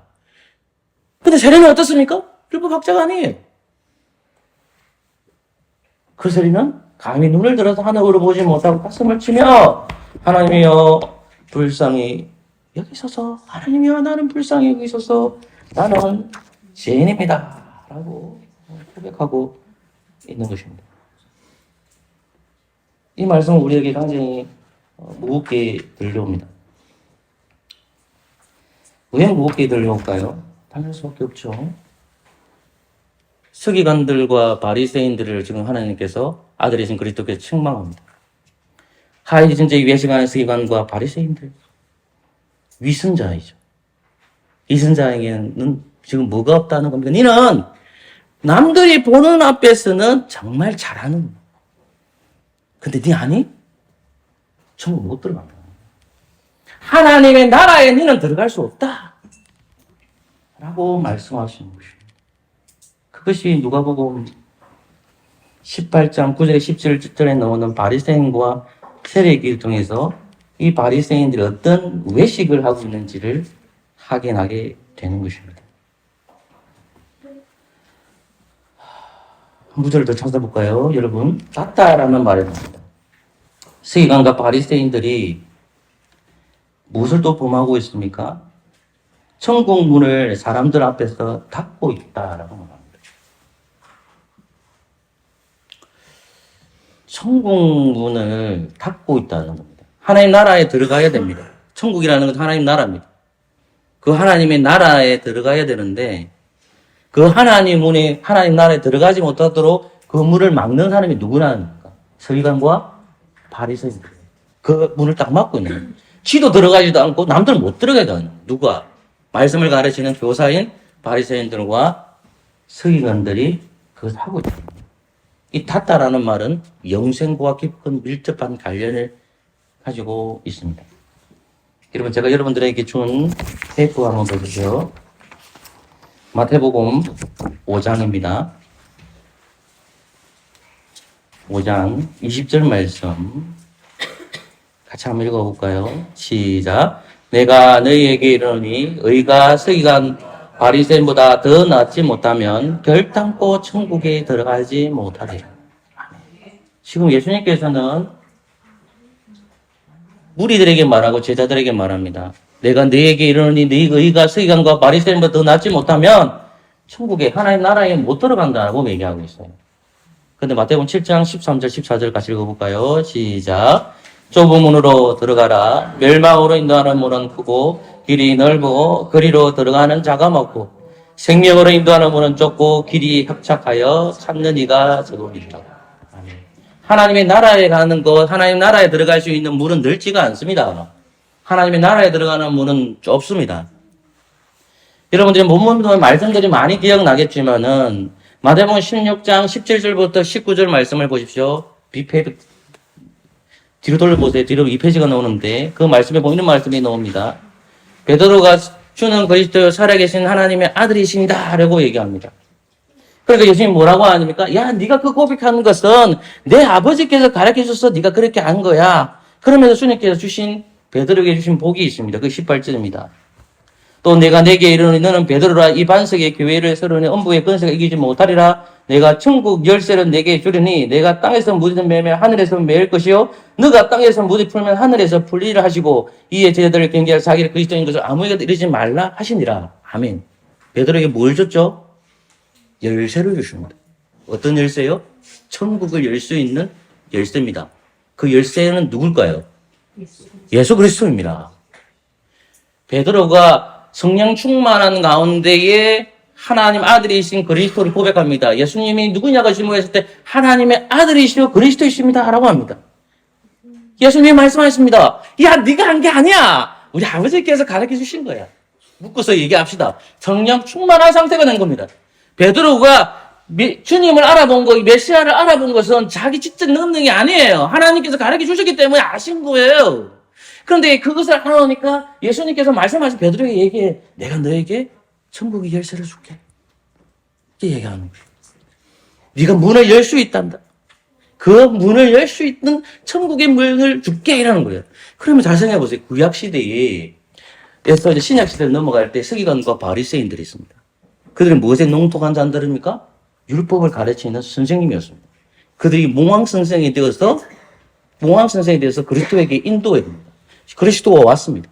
근데 세리는 어떻습니까? 율법학자가 아니에요. 그 세리는 감히 눈을 들어서 하늘으로 보지 못하고 가슴을 치며 하나님이여 불쌍히 여기소서, 하나님이여 나는 불쌍히 여기소서, 나는 죄인입니다 라고 고백하고 있는 것입니다. 이 말씀은 우리에게 굉장히 무겁게 들려옵니다. 왜 무겁게 들려올까요? 당할 수밖에 없죠. 서기관들과 바리새인들을 지금 하나님께서 아들이신 그리스도께서 책망합니다. 하이 진짜 외식하는 서기관과 바리새인들 위선자이죠. 위선자에게는 지금 뭐가 없다는 겁니까? 너는 남들이 보는 앞에서는 정말 잘하는 거야. 근데 네 아니? 천국 못 들어간다. 하나님의 나라에 너는 들어갈 수 없다 라고 말씀하시는 것입니다. 그것이 누가복음 18장 9절에 17절에 나오는 바리새인과 세례기를 통해서 이 바리새인들이 어떤 외식을 하고 있는지를 확인하게 되는 것입니다. 한 구절을 더 찾아볼까요? 여러분, 닫다라는 말이 나옵니다. 서기관과 바리새인들이 무엇을 또 범하고 있습니까? 천국 문을 사람들 앞에서 닫고 있다라고 말합니다. 천국 문을 닫고 있다는 겁니다. 하나님 나라에 들어가야 됩니다. 천국이라는 건 하나님 나라입니다. 그 하나님의 나라에 들어가야 되는데 그 하나님 나라에 들어가지 못하도록 그 문을 막는 사람이 누구나니까 서기관과 바리새인들. 그 문을 딱 막고 있는 거예요. 지도 들어가지도 않고 남들은 못 들어가게 하는 거예요. 누가? 말씀을 가르치는 교사인 바리새인들과 서기관들이 그것을 하고 있습니다. 이 닫다라는 말은 영생과 깊은 밀접한 관련을 가지고 있습니다. 여러분, 제가 여러분들에게 준 테이프 한번 보세요. 마태복음 5장입니다. 5장 20절 말씀 같이 한번 읽어볼까요? 시작. 내가 너희에게 이르노니 의가 서기관 바리새인보다 더 낫지 못하면 결단코 천국에 들어가지 못하리라. 지금 예수님께서는 무리들에게 말하고 제자들에게 말합니다. 내가 너희에게 이르노니 너희 의가 서기관과 바리새인보다 더 낫지 못하면 천국에 하나님 나라에 못 들어간다고 얘기하고 있어요. 그런데 마태복음 7장 13절 14절 같이 읽어볼까요? 시작. 좁은 문으로 들어가라. 멸망으로 인도하는 문은 크고 길이 넓고 그리로 들어가는 자가 많고 생명으로 인도하는 문은 좁고 길이 협착하여 찾는 이가 적음이다. 하나님의 나라에 가는 것, 하나님 나라에 들어갈 수 있는 문은 넓지가 않습니다. 하나님의 나라에 들어가는 문은 좁습니다. 여러분들이 본문도 말씀들이 많이 기억나겠지만은 마태복음 16장 17절부터 19절 말씀을 보십시오. 뒤로 돌려보세요. 뒤로 2페이지가 나오는데 그 말씀에 보이는 말씀이 나옵니다. 베드로가 주는 그리스도 살아계신 하나님의 아들이십니다 라고 얘기합니다. 그러니까 예수님이 뭐라고 하십니까? 야, 네가 그 고백하는 것은 내 아버지께서 가르쳐줘서 네가 그렇게 한 거야. 그러면서 주님께서 주신 베드로에게 주신 복이 있습니다. 그 18절입니다. 또 내가 내게 이르노니 너는 베드로라 이 반석의 교회를 세우니 엄부의 권세가 이기지 못하리라. 내가 천국 열쇠를 내게 주리니 내가 땅에서 무디 매면 하늘에서 매일 것이요 너가 땅에서 무디 풀면 하늘에서 풀리라 하시고 이에 제자들을 경계할 자기를 그리스도인 것을 아무에게도 이르지 말라 하시니라. 아멘. 베드로에게 뭘 줬죠? 열쇠를 주십니다. 어떤 열쇠요? 천국을 열 수 있는 열쇠입니다. 그 열쇠는 누굴까요? 예수 그리스도입니다. 베드로가 성령 충만한 가운데에 하나님 아들이신 그리스도를 고백합니다. 예수님이 누구냐고 질문했을 때 하나님의 아들이시오 그리스도이십니다 라고 합니다. 예수님이 말씀하십니다. 야, 네가 한 게 아니야. 우리 아버지께서 가르쳐 주신 거야. 묶어서 얘기합시다. 성령 충만한 상태가 된 겁니다. 베드로가 주님을 알아본 거, 메시아를 알아본 것은 자기 지적 능력이 아니에요. 하나님께서 가르쳐 주셨기 때문에 아신 거예요. 그런데 그것을 알아보니까 예수님께서 말씀하신 베드로에게 얘기해. 내가 너에게 천국의 열쇠를 줄게. 이렇게 얘기하는 거예요. 네가 문을 열 수 있단다. 그 문을 열 수 있는 천국의 문을 줄게 이라는 거예요. 그러면 잘 생각해 보세요. 구약 시대에 에서 이제 신약 시대를 넘어갈 때 서기관과 바리새인들이 있습니다. 그들은 무엇에 농독한 자들입니까? 율법을 가르치는 선생님이었습니다. 그들이 몽황 선생이 되어서 그리스도에게 인도해 줍니다. 그리스도가 왔습니다.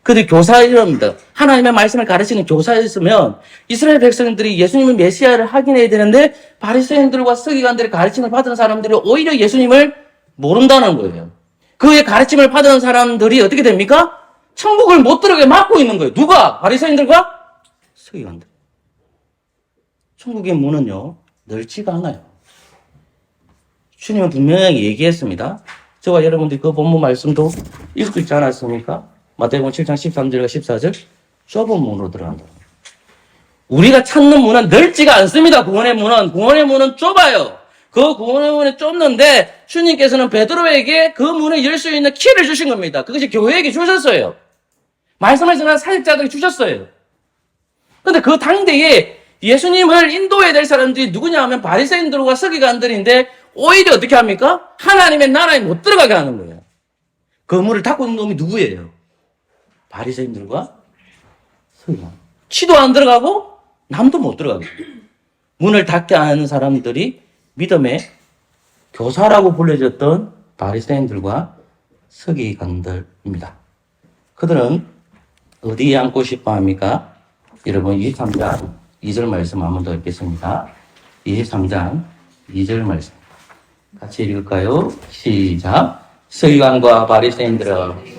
그들이 교사입니다. 하나님의 말씀을 가르치는 교사였으면 이스라엘 백성들이 예수님을 메시아를 확인해야 되는데 바리새인들과 서기관들의 가르침을 받은 사람들이 오히려 예수님을 모른다는 거예요. 그의 가르침을 받은 사람들이 어떻게 됩니까? 천국을 못 들어가게 막고 있는 거예요. 누가? 바리새인들과 서기관들. 천국의 문은요, 넓지가 않아요. 주님은 분명히 얘기했습니다. 저와 여러분들이 그 본문 말씀도 읽고 있지 않았습니까? 마태복음 7장 13절과 14절. 좁은 문으로 들어간다. 우리가 찾는 문은 넓지가 않습니다. 구원의 문은 좁아요. 그 구원의 문이 좁는데 주님께서는 베드로에게 그 문을 열 수 있는 키를 주신 겁니다. 그것이 교회에게 주셨어요. 말씀을 전한 사역자들이 주셨어요. 그런데 그 당대에 예수님을 인도해야 될 사람들이 누구냐 하면 바리새인들과 서기관들인데 오히려 어떻게 합니까? 하나님의 나라에 못 들어가게 하는 거예요. 그 문을 닫고 있는 놈이 누구예요? 바리새인들과 서기관. 치도 안 들어가고 남도 못 들어가게. 문을 닫게 하는 사람들이 믿음의 교사라고 불려졌던 바리새인들과 서기관들입니다. 그들은 어디에 앉고 싶어 합니까? 여러분 23장 2절 말씀 한 번 더 읽겠습니다. 23장 2절 말씀 같이 읽을까요? 시작. 서기관과 바리새인들은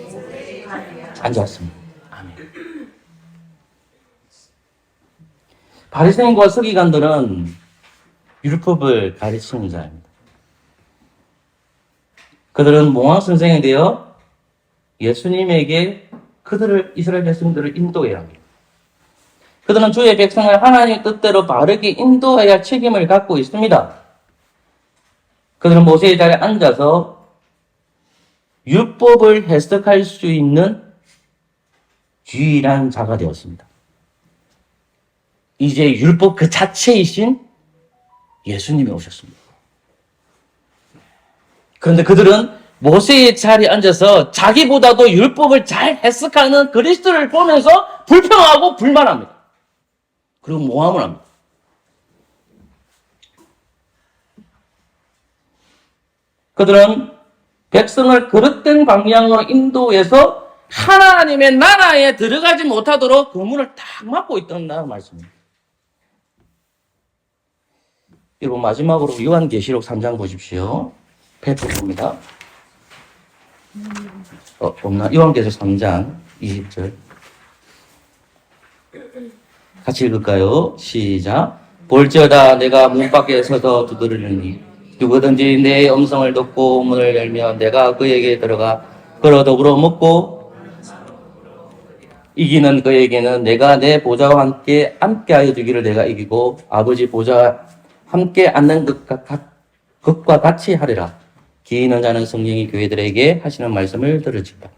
앉았습니다. 아멘. 바리새인과 서기관들은 율법을 가르치는 자입니다. 그들은 몽황 선생이 되어 예수님에게 그들을 이스라엘 백성들을 인도해야 합니다. 그들은 주의 백성을 하나님의 뜻대로 바르게 인도해야 할 책임을 갖고 있습니다. 그들은 모세의 자리에 앉아서 율법을 해석할 수 있는 유일한 자가 되었습니다. 이제 율법 그 자체이신 예수님이 오셨습니다. 그런데 그들은 모세의 자리에 앉아서 자기보다도 율법을 잘 해석하는 그리스도를 보면서 불평하고 불만합니다. 그리고 모함을 합니다. 그들은 백성을 그릇된 방향으로 인도해서 하나님의 나라에 들어가지 못하도록 그 문을 딱 막고 있다는 말씀입니다. 여러분 마지막으로 요한계시록 3장 보십시오. 페트로입니다. 없나? 요한계시록 3장 20절 같이 읽을까요? 시작. 볼지어다 내가 문 밖에 서서 두드리니 누구든지 내 음성을 듣고 문을 열면 내가 그에게 들어가 그로 더불어 먹고 이기는 그에게는 내가 내 보좌와 함께 하여 주기를 내가 이기고 아버지 보좌와 함께 앉는 것과 같이 하리라. 기 있는 자는 성령이 교회들에게 하시는 말씀을 들을지다.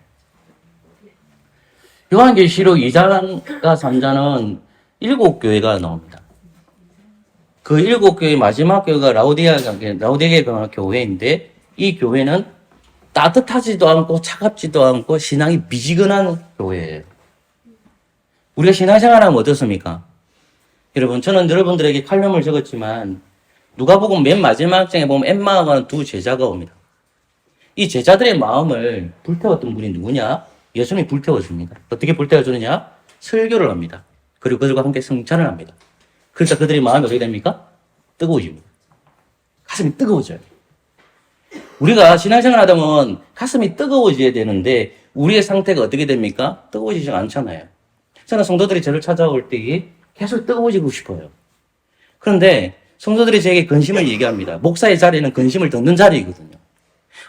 요한계시록 2장과 3장은 7교회가 나옵니다. 그 7교회 마지막 교회가 라오디게아 교회인데 이 교회는 따뜻하지도 않고 차갑지도 않고 신앙이 미지근한 교회예요. 우리가 신앙생활하면 어떻습니까? 여러분 저는 여러분들에게 칼럼을 적었지만 누가복음 맨 마지막 장에 보면 엠마가 두 제자가 옵니다. 이 제자들의 마음을 불태웠던 분이 누구냐? 예수님이 불태워줍니다. 어떻게 불태워주느냐? 설교를 합니다. 그리고 그들과 함께 성찬을 합니다. 그러니까 그들의 마음이 어떻게 됩니까? 뜨거워집니다. 가슴이 뜨거워져요. 우리가 신앙생활 하다 보면 가슴이 뜨거워져야 되는데 우리의 상태가 어떻게 됩니까? 뜨거워지지 않잖아요. 저는 성도들이 저를 찾아올 때 계속 뜨거워지고 싶어요. 그런데 성도들이 제게 근심을 얘기합니다. 목사의 자리는 근심을 듣는 자리이거든요.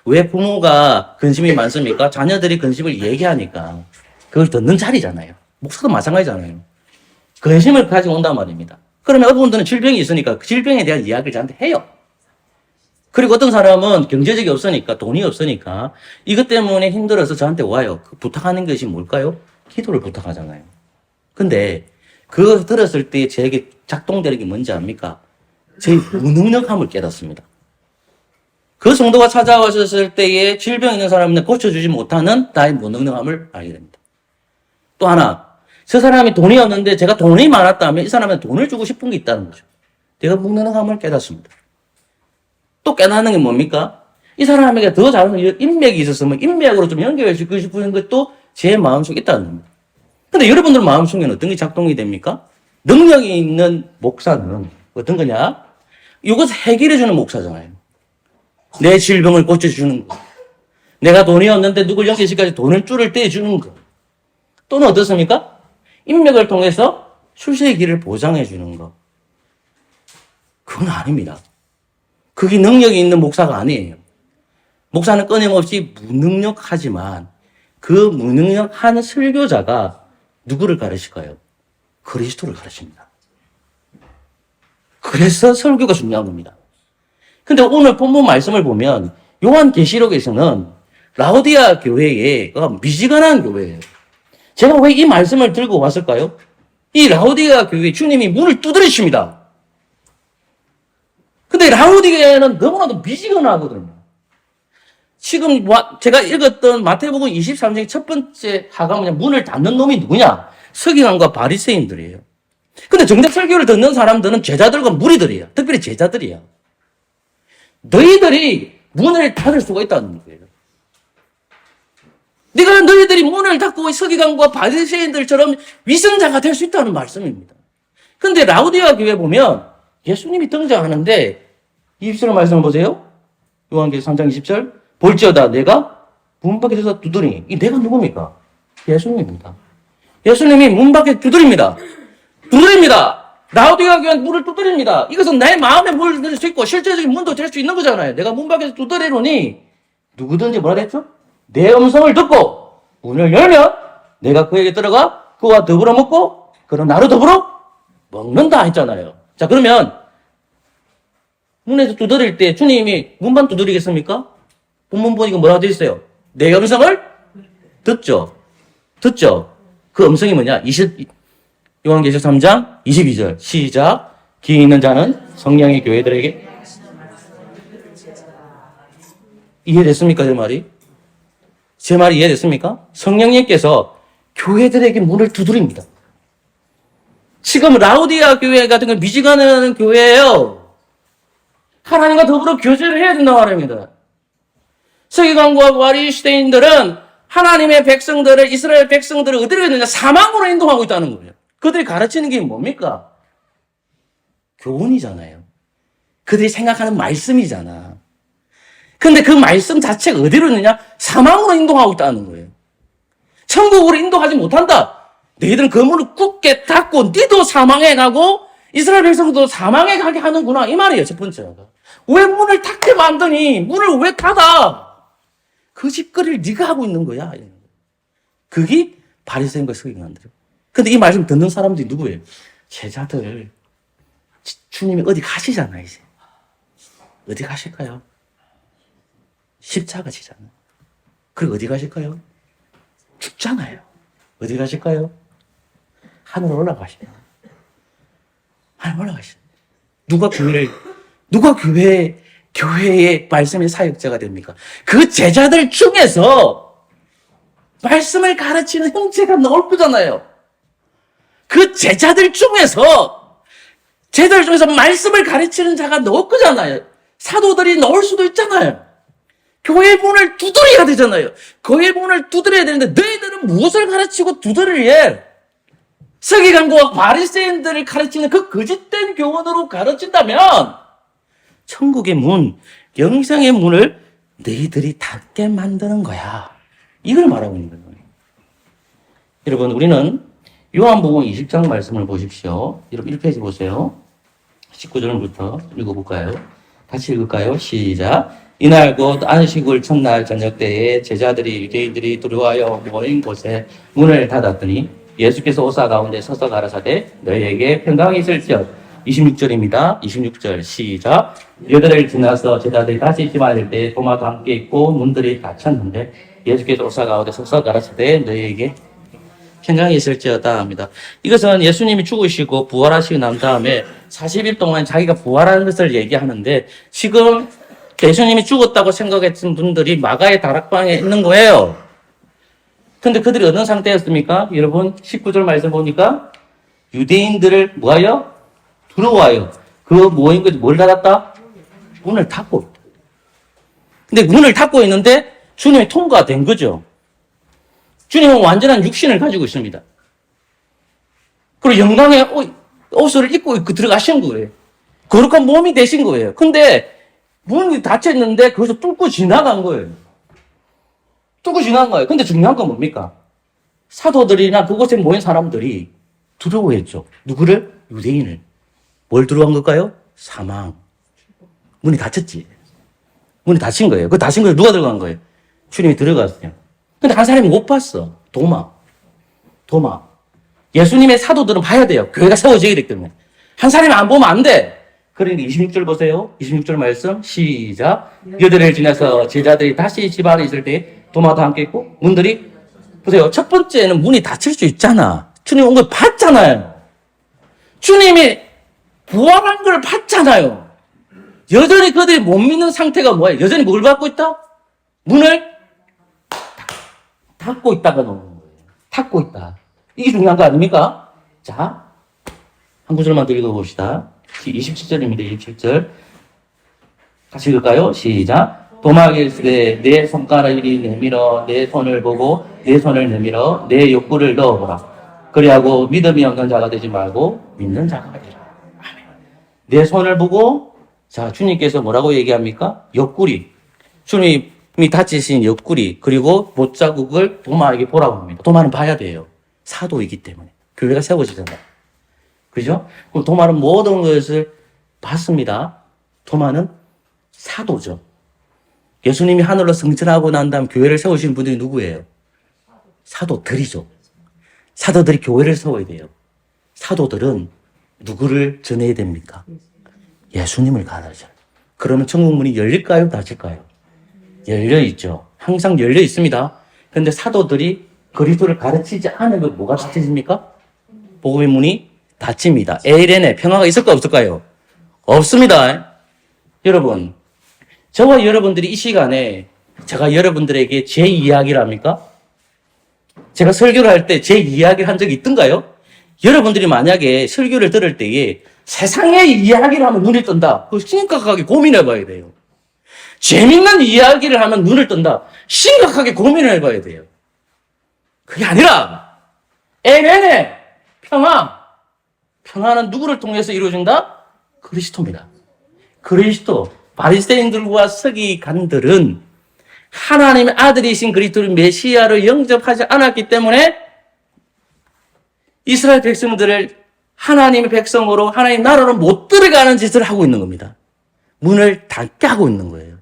왜 부모가 근심이 많습니까? 자녀들이 근심을 얘기하니까 그걸 듣는 자리잖아요. 목사도 마찬가지잖아요. 근심을 가지고 온단 말입니다. 그러면 어떤 분들은 질병이 있으니까 그 질병에 대한 이야기를 저한테 해요. 그리고 어떤 사람은 경제적이 없으니까, 돈이 없으니까 이것 때문에 힘들어서 저한테 와요. 그 부탁하는 것이 뭘까요? 기도를 부탁하잖아요. 근데 그거 들었을 때 저에게 작동되는 게 뭔지 압니까? 제 무능력함을 깨닫습니다. 그 성도가 찾아오셨을 때에 질병 있는 사람은 고쳐주지 못하는 나의 무능력함을 알게 됩니다. 또 하나, 저 사람이 돈이 없는데 제가 돈이 많았다면 이 사람한테 돈을 주고 싶은 게 있다는 거죠. 내가 무능함을 깨닫습니다. 또 깨닫는 게 뭡니까? 이 사람에게 더 잘하는 인맥이 있었으면 인맥으로 좀 연결시키고 싶은 것도 제 마음속에 있다는 겁니다. 근데 여러분들 마음속에는 어떤 게 작동이 됩니까? 능력이 있는 목사는 어떤 거냐? 이것을 해결해주는 목사잖아요. 내 질병을 고쳐주는 거. 내가 돈이 없는데 누굴 연결시켜서 돈을 줄을 떼주는 거. 또는 어떻습니까? 인맥을 통해서 출세의 길을 보장해주는 거. 그건 아닙니다. 그게 능력이 있는 목사가 아니에요. 목사는 끊임없이 무능력하지만 그 무능력한 설교자가 누구를 가르칠까요? 그리스도를 가르칩니다. 그래서 설교가 중요한 겁니다. 근데 오늘 본문 말씀을 보면 요한계시록에서는 라오디아 교회가 미지근한 교회예요. 제가 왜 이 말씀을 들고 왔을까요? 이 라오디아 교회 주님이 문을 두드리십니다. 근데 라오디게는 너무나도 미지근하거든요. 지금 제가 읽었던 마태복음 23장 첫 번째 하가 문을 닫는 놈이 누구냐? 서기관과 바리새인들이에요. 근데 정작 설교를 듣는 사람들은 제자들과 무리들이에요. 특별히 제자들이에요. 너희들이 문을 닫을 수가 있다는 거예요. 너희들이 문을 닫고 서기관과 바리새인들처럼 위선자가 될 수 있다는 말씀입니다. 근데 라오디아 교회 보면 예수님이 등장하는데 20절 말씀을 보세요. 요한계시록 3장 20절. 볼지어다 내가 문 밖에 서서 두드리니. 이 내가 누굽니까? 예수님입니다. 예수님이 문 밖에 두드립니다. 두드립니다. 라오디아 교회는 문을 두드립니다. 이것은 내 마음에 문을 들 수 있고 실제적인 문도 될 수 있는 거잖아요. 내가 문 밖에서 두드리노니 누구든지 뭐라 했죠? 내 음성을 듣고 문을 열면 내가 그에게 들어가 그와 더불어 먹고 그는 나로 더불어 먹는다 했잖아요. 자, 그러면 문에서 두드릴 때 주님이 문만 두드리겠습니까? 본문 보니까 뭐라고 되어 있어요? 내 음성을 듣죠. 듣죠. 그 음성이 뭐냐? 요한계시록 3장 22절 시작. 귀 있는 자는 성령의 교회들에게 이해됐습니까? 제 말이? 제 말이 이해됐습니까? 성령님께서 교회들에게 문을 두드립니다. 지금 라오디아 교회 같은 건 미지근한 교회예요. 하나님과 더불어 교제를 해야 된다고 말합니다. 서기관과 바리새인들은 하나님의 백성들을, 이스라엘 백성들을 어디로 했느냐? 사망으로 인도하고 있다는 거예요. 그들이 가르치는 게 뭡니까? 교훈이잖아요. 그들이 생각하는 말씀이잖아. 근데 그 말씀 자체가 어디로 있느냐? 사망으로 인도하고 있다는 거예요. 천국으로 인도하지 못한다. 너희들은 그 문을 굳게 닫고 니도 사망에 가고 이스라엘 백성도 사망에 가게 하는구나. 이 말이에요. 첫 번째가. 왜 문을 닫게 만드니? 문을 왜 닫아? 그 짓거리를 네가 하고 있는 거야. 그게 바리새인과 서기관들이에요. 근데 이 말씀 듣는 사람들이 누구예요? 제자들. 주님이 어디 가시잖아요, 이제. 어디 가실까요? 십자가 지잖아요. 그리고 어디 가실까요? 죽잖아요. 어디 가실까요? 하늘 올라가시요. 하늘 올라가시요. 누가 교회의 말씀의 사역자가 됩니까? 그 제자들 중에서 말씀을 가르치는 형제가 나올 거잖아요. 그 제자들 중에서 말씀을 가르치는 자가 나올 거잖아요. 사도들이 나올 수도 있잖아요. 교회 문을 두드려야 되잖아요. 교회 문을 두드려야 되는데 너희들은 무엇을 가르치고 두드리려? 서기관과 바리새인들을 가르치는 그 거짓된 교훈으로 가르친다면 천국의 문, 영생의 문을 너희들이 닫게 만드는 거야. 이걸 말하고 있는 거예요. 여러분, 우리는 요한복음 20장 말씀을 보십시오. 여러분 1페이지 보세요. 19절부터 읽어볼까요? 같이 읽을까요? 시작. 이날 곧 안식일 첫날 저녁 때에 제자들이 유대인들이 두려워하여 모인 곳에 문을 닫았더니 예수께서 오사 가운데 서서 가라사대 너희에게 평강이 있을지어다. 26절입니다. 26절 시작. 여덟을 지나서 제자들이 다시 집 안일 때 도마도 함께 있고 문들이 닫혔는데 예수께서 오사 가운데 서서 가라사대 너희에게 평강이 있을지어다 합니다. 이것은 예수님이 죽으시고 부활하시고 난 다음에 40일 동안 자기가 부활하는 것을 얘기하는데 지금 예수님이 죽었다고 생각했던 분들이 마가의 다락방에 있는 거예요. 근데 그들이 어떤 상태였습니까? 여러분 19절 말씀 보니까 유대인들을 뭐하여? 두려워하여. 그 모인 것이 뭘 닫았다? 문을 닫고 있다. 근데 문을 닫고 있는데 주님이 통과된 거죠. 주님은 완전한 육신을 가지고 있습니다. 그리고 영광의 옷을 입고 들어가신 거예요. 거룩한 몸이 되신 거예요. 근데 문이 닫혀 있는데 거기서 뚫고 지나간 거예요. 뚫고 지나간 거예요. 근데 중요한 건 뭡니까? 사도들이나 그곳에 모인 사람들이 두려워했죠. 누구를? 유대인을. 뭘 두려워한 걸까요? 사망. 문이 닫혔지. 문이 닫힌 거예요. 그 닫힌 거예요. 누가 들어간 거예요? 주님이 들어갔어요. 근데 한 사람이 못 봤어. 도마. 예수님의 사도들은 봐야 돼요. 교회가 세워져야 되기 때문에. 한 사람이 안 보면 안 돼. 그러니까 26절 보세요. 26절 말씀 시작. 여덟을 지나서 제자들이 다시 집 안에 있을 때 도마도 함께 있고 문들이 보세요. 첫 번째는 문이 닫힐 수 있잖아. 주님 온 걸 봤잖아요. 주님이 부활한 걸 봤잖아요. 여전히 그들이 못 믿는 상태가 뭐예요? 여전히 뭘 받고 있다? 문을 닫고 있다가 나오는 거예요. 닫고 있다. 이게 중요한 거 아닙니까? 자, 한 구절만 더 읽어봅시다. 27절입니다. 27절. 같이 읽을까요? 시작. 도마에게 이르시되 내 손가락을 이리 내밀어 내 손을 보고 내 손을 내밀어 내 욕구를 넣어보라. 그리하고 믿음이 없는 자가 되지 말고 믿는 자가 되라. 아멘. 내 손을 보고 자 주님께서 뭐라고 얘기합니까? 옆구리. 주님이 다치신 옆구리 그리고 못자국을 도마에게 보라고 합니다. 도마는 봐야 돼요. 사도이기 때문에. 교회가 세워지잖아요. 그죠? 그럼 도마는 모든 것을 봤습니다. 도마는 사도죠. 예수님이 하늘로 승천하고 난 다음 교회를 세우신 분들이 누구예요? 사도들이죠. 사도들이 교회를 세워야 돼요. 사도들은 누구를 전해야 됩니까? 예수님을 가르쳐요. 그러면 천국 문이 열릴까요? 닫힐까요? 열려 있죠. 항상 열려 있습니다. 그런데 사도들이 그리스도를 가르치지 않으면 뭐가 닫힙니까? 복음의 문이 닫힙니다. 에이렌에 평화가 있을까 없을까요? 없습니다. 여러분, 저와 여러분들이 이 시간에 제가 여러분들에게 제 이야기를 합니까? 제가 설교를 할 때 제 이야기를 한 적이 있던가요? 여러분들이 만약에 설교를 들을 때에 세상의 이야기를 하면 눈이 뜬다. 그거 심각하게 고민해 봐야 돼요. 재밌는 이야기를 하면 눈을 뜬다. 심각하게 고민을 해봐야 돼요. 그게 아니라 에레네 평화. 평화는 누구를 통해서 이루어진다? 그리스도입니다. 그리스도. 바리새인들과 서기관들은 하나님의 아들이신 그리스도를 메시아로 영접하지 않았기 때문에 이스라엘 백성들을 하나님의 백성으로 하나님 나라로 못 들어가는 짓을 하고 있는 겁니다. 문을 닫게 하고 있는 거예요.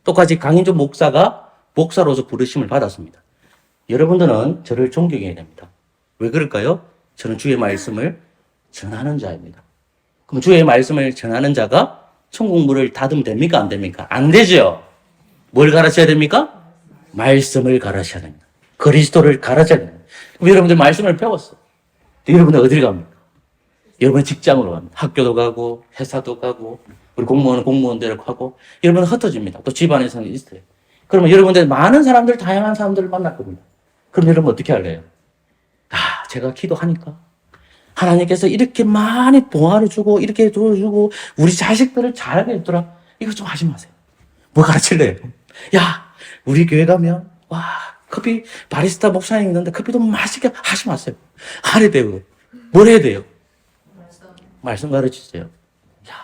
똑같이 강인조 목사가 목사로서 부르심을 받았습니다. 여러분들은 저를 존경해야 됩니다. 왜 그럴까요? 저는 주의 말씀을 전하는 자입니다. 그럼 주의 말씀을 전하는 자가 천국 문을 닫으면 됩니까? 안 됩니까? 안 되죠. 뭘 가르쳐야 됩니까? 말씀을 가르쳐야 됩니다. 그리스도를 가르쳐야 됩니다. 그럼 여러분들 말씀을 배웠어. 여러분들 어딜 갑니까? 여러분 직장으로 갑니다. 학교도 가고 회사도 가고 우리 공무원은 공무원대로 가고 여러분은 흩어집니다. 또 집안에서는 있어요. 그러면 여러분들 많은 사람들 다양한 사람들을 만날 겁니다. 그럼 여러분 어떻게 할래요? 제가 기도하니까 하나님께서 이렇게 많이 동화를 주고 이렇게 도와주고 우리 자식들을 잘하게 했더라. 이거 좀 하지 마세요. 뭐 가르칠래요? 야 우리 교회 가면 와 커피 바리스타 목사님 있는데 커피도 맛있게 하지 마세요. 안 해야 돼요. 뭘 해야 돼요? 말씀 가르치세요. 야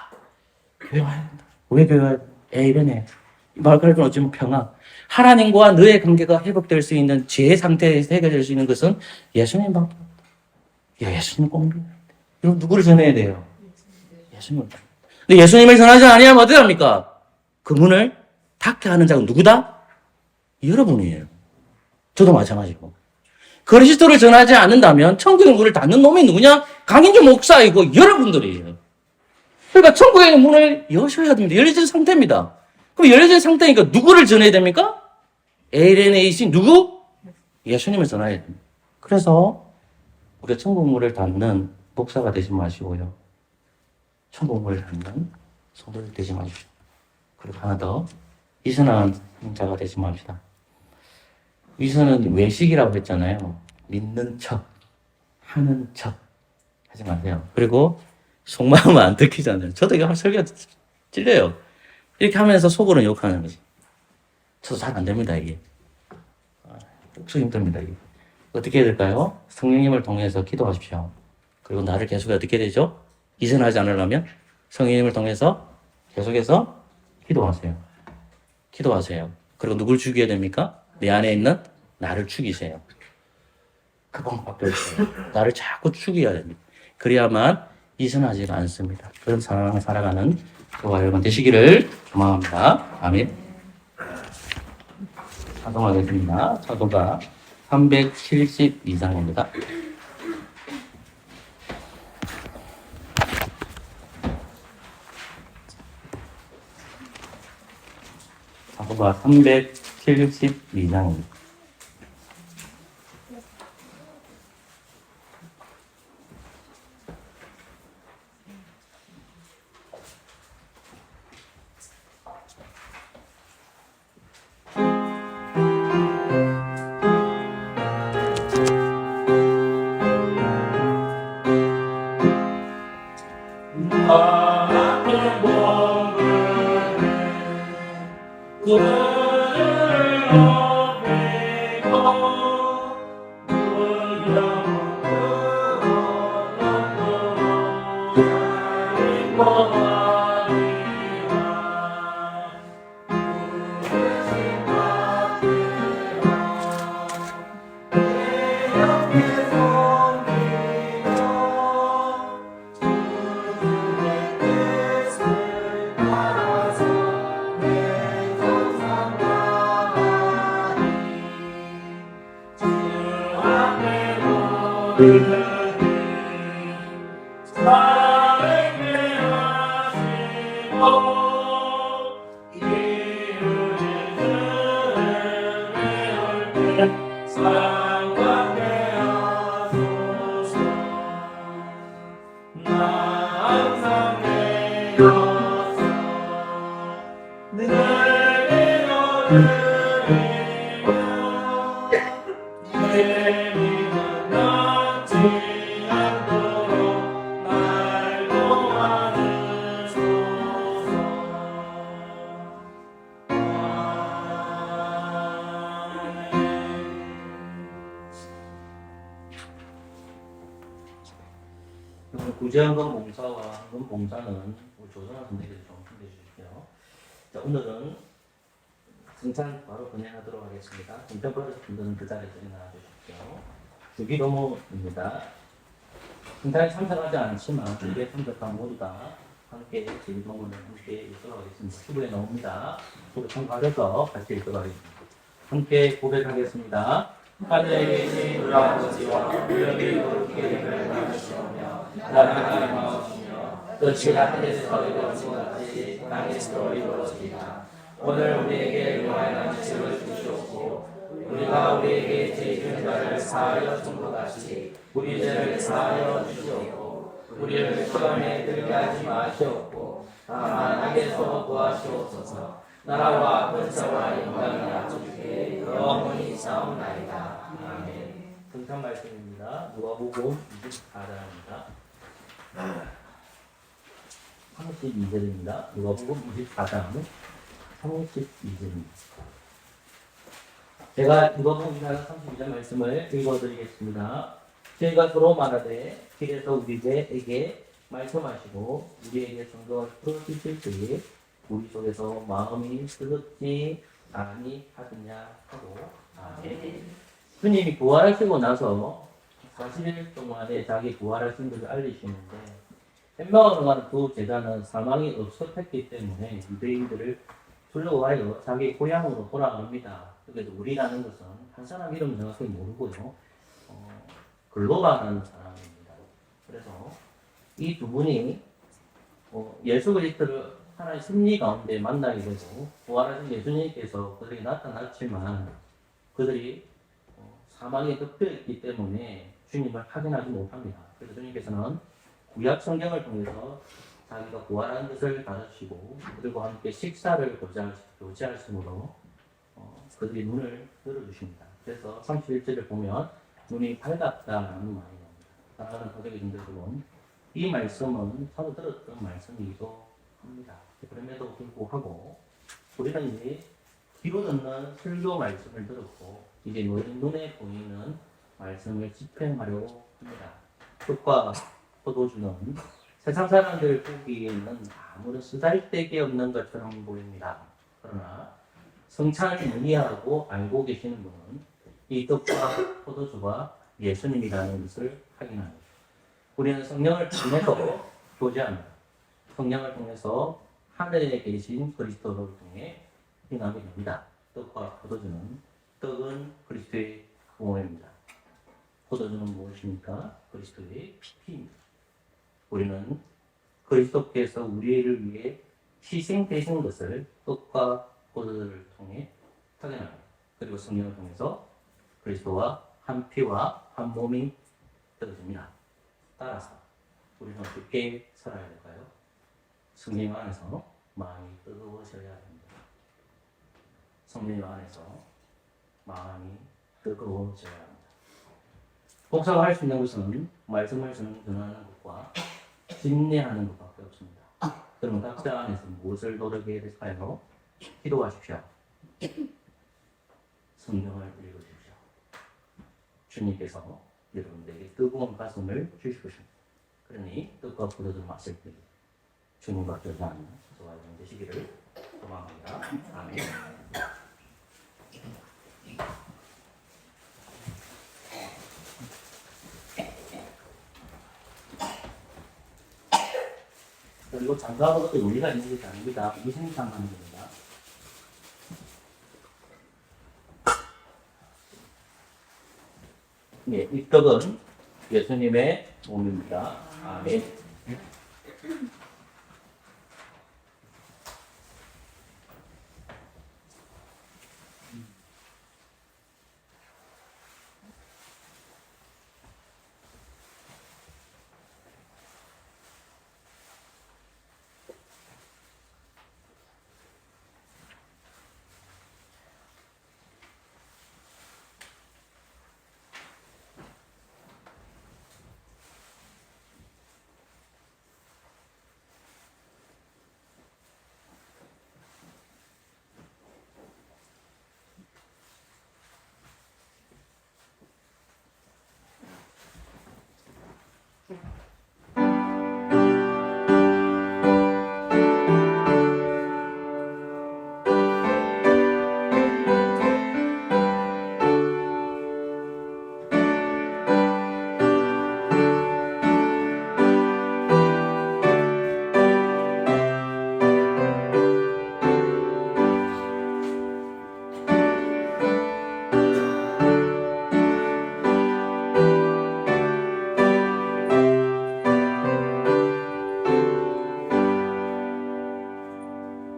교회 와야 된다. 왜 교회 와야 된다? 에이벤에 말가르는 어쩌면 평화. 하나님과 너의 관계가 회복될 수 있는 제 상태에서 해결될 수 있는 것은 예수님 밖에 없다. 예수님 공부. 그럼 누구를 전해야 돼요? 예수님을. 근데 예수님을 전하지 아니하면 어떻게 합니까? 그 문을 닫게 하는 자가 누구다? 여러분이에요. 저도 마찬가지고. 그리스도를 전하지 않는다면 천국의 문을 닫는 놈이 누구냐? 강인주 목사이고 여러분들이에요. 그러니까 천국의 문을 여셔야 됩니다. 열려진 상태입니다. 그럼 열려진 상태니까 누구를 전해야 됩니까? ALNA이신 누구? 예수님을 전해야 됩니다. 그래서 우리가 천국 문을 닫는 목사가 되지 마시고요. 천국 문을 닫는 성도들 되지 마십시오. 그리고 하나 더, 이선한 자가 되지 맙시다. 이선은 외식이라고 했잖아요. 믿는 척, 하는 척 하지 마세요. 그리고 속마음은 안 들키잖아요. 저도 이거 설교가 찔려요. 이렇게 하면서 속으로는 욕하는 거지. 저도 잘 안 됩니다, 이게. 속 힘듭니다, 이게. 어떻게 해야 될까요? 성령님을 통해서 기도하십시오. 그리고 나를 계속 어떻게 되죠? 이선하지 않으려면 성령님을 통해서 계속해서 기도하세요. 기도하세요. 그리고 누굴 죽여야 됩니까? 내 안에 있는 나를 죽이세요. 그 방법밖에 없어요. 나를 자꾸 죽여야 됩니다. 그래야만 이선하지가 않습니다. 그런 상황을 살아가는 저와 여러분 되시기를 소망합니다. 아멘. 자동하겠습니다. 자도가 372장입니다. 자도가 372장입니다. 구제한건 봉사와 한건 봉사는 우리 조선아 선생님께서 좀 힘내 주십시오. 자, 오늘은 승찬 바로 진행하도록 하겠습니다. 인턴 버릇 분들은 그 자리에 나와 주십시오. 주기도모입니다. 승찬이 참석하지 않지만 주기에 참석한 모두 다 함께 주기도모를 함께 읽도록 하겠습니다. 수부에 나옵니다. 수부 참가해서 같이 읽도록 하겠습니다. 함께 고백하겠습니다. 하늘에 계신 우리 아버지와 우리 거룩하게 됨을 받으시오며 나라가 임하옵시며 뜻이 하늘에서 이루어진 같이 땅에서도 이루어지리라. 오늘 우리에게 일용할 양식을 주시옵고 우리가 우리에게 죄 지은 자를 사하여 준 것 같이 우리 죄를 사하여 주시옵고 우리를 시험에 들게 하지 마시옵고 다만 악에서 구하시옵소서. 나라와 권세와 영광이 주께 영원히 싸움나이다. 아멘. 등탄 말씀입니다. 누가복음 24장입니다. 32절입니다. 누가복음 24장 32절입니다. 제가 누가복음 24장 32절 말씀을 읽어드리겠습니다. 저희가 서로 말하되 길에서 우리에게 말씀하시고 우리에게 성경을 풀어주실 때에 우리 속에서 마음이 뜨겁지 아니하느냐 하고 주님이 부활하시고 나서 40일 동안에 자기 부활하신 것을 알리시는데 엠마오로 가는 두 제자는 사망이 없었기 때문에 유대인들을 둘러와여 자기 고향으로 돌아갑니다. 그래서 우리라는 것은 한 사람 이름 정확히 모르고요. 글로바라는 사람입니다. 그래서 이 두 분이 예수 그리스도를 하나의 승리 가운데 만나게 되고 부활하신 예수님께서 그들에게 나타났지만 그들이 사망에 덮여있기 때문에 주님을 확인하지 못합니다. 그래서 주님께서는 구약 성경을 통해서 자기가 부활한 것을 가르치고 그들과 함께 식사를 교제하심으로 그들이 눈을 열어주십니다. 그래서 31절을 보면 눈이 밝았다라는 말이 나옵니다. 사랑하는 고객의 분들은 이 말씀은 서로 들었던 말씀이기도 합니다. 그럼에도 불구하고 우리는 이제 귀로 듣는 설교 말씀을 들었고 이제 눈에 보이는 말씀을 집행하려고 합니다. 떡과 포도주는 세상 사람들 보기에는 아무런 쓰잘데기 없는 것처럼 보입니다. 그러나 성찬을 이해하고 알고 계시는 분은 이 떡과 포도주가 예수님이라는 것을 확인합니다. 우리는 성령을 통해서 교제합니다. 성령을 통해서 하늘에 계신 그리스도를 통해 행함이 됩니다. 떡과 포도주는 떡은 그리스도의 몸입니다. 포도주는 무엇입니까? 그리스도의 피입니다. 우리는 그리스도께서 우리를 위해 희생되신 것을 떡과 포도주를 통해 확인합니다. 그리고 성령을 통해서 그리스도와 한 피와 한 몸이 되어집니다. 따라서 우리는 어떻게 살아야 될까요? 성령 안에서 마음이 뜨거워져야 합니다. 성령 안에서 마음이 뜨거워져야 합니다. 목사가 할 수 있는 것은 말씀을 전하는 것과 진례하는 것밖에 없습니다. 그러면 각자 안에서 무엇을 노력해야 될까요? 기도하십시오. 성경을 읽어주십시오. 주님께서 여러분들에게 뜨거운 가슴을 주실 것입니다. 그러니 떡과 포도주를 마실 때 주님과 교제하는 저와 여러분 되시기를 소망합니다. 아멘. 그리고 장가하고 것도 논리가 있는 것이 아닙니다. 위생상하는 겁니다. 네, 이 떡은 예수님의 몸입니다. 아멘.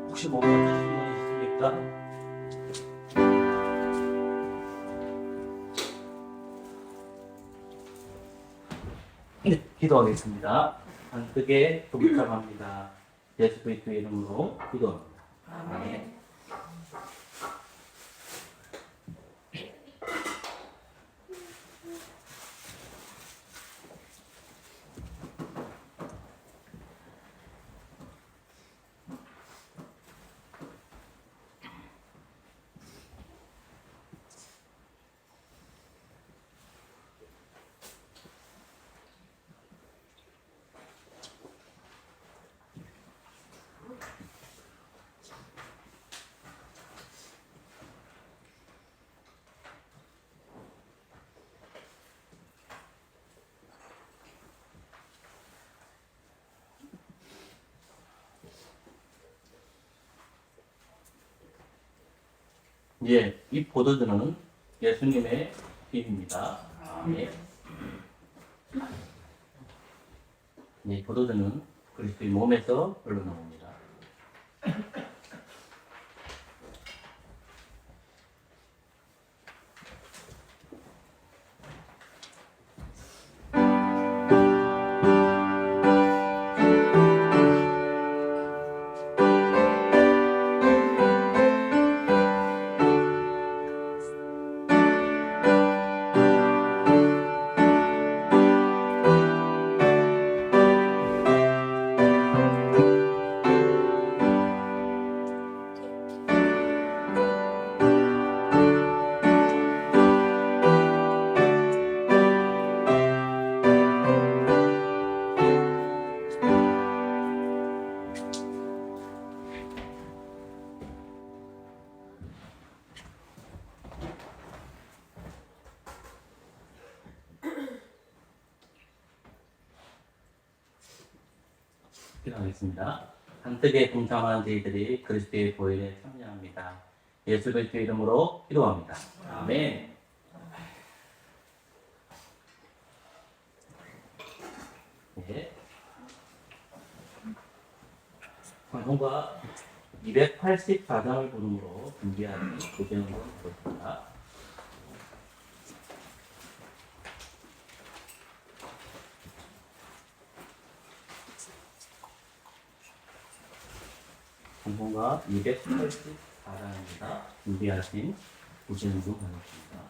혹시 못 받으신 분 있습니까? 네, 기도하겠습니다. 한뜻에 동참합니다. 예수 그리스도의 이름으로 기도합니다. 아멘. 이제 이 포도주는 예수님의 피입니다. 아멘. 이 포도주는 그리스도의 몸에서 흘러나옵니다. 기도하겠습니다. 한뜻에 동참한 저희들이 그리스도의 보혈에 참여합니다. 예수 그리스도의 이름으로 기도합니다. 아멘. 네. 방송과 284장을 부름으로 준비하는 고생을 보겠습니다. 방송과 284장입니다. 준비하신 고생을 보겠습니다.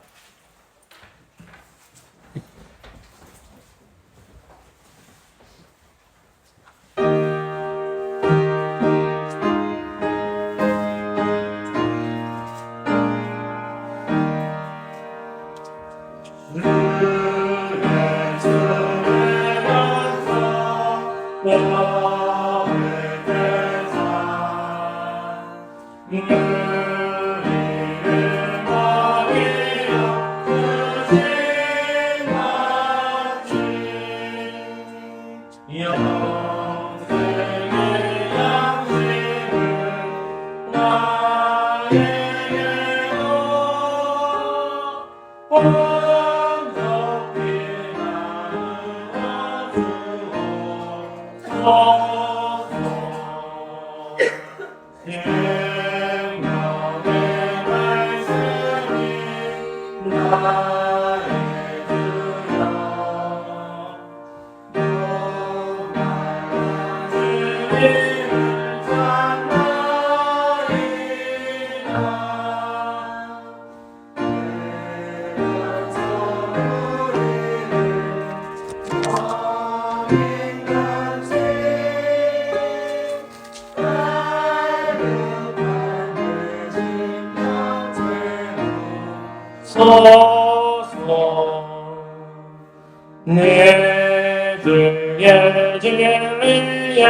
내 주의 진리의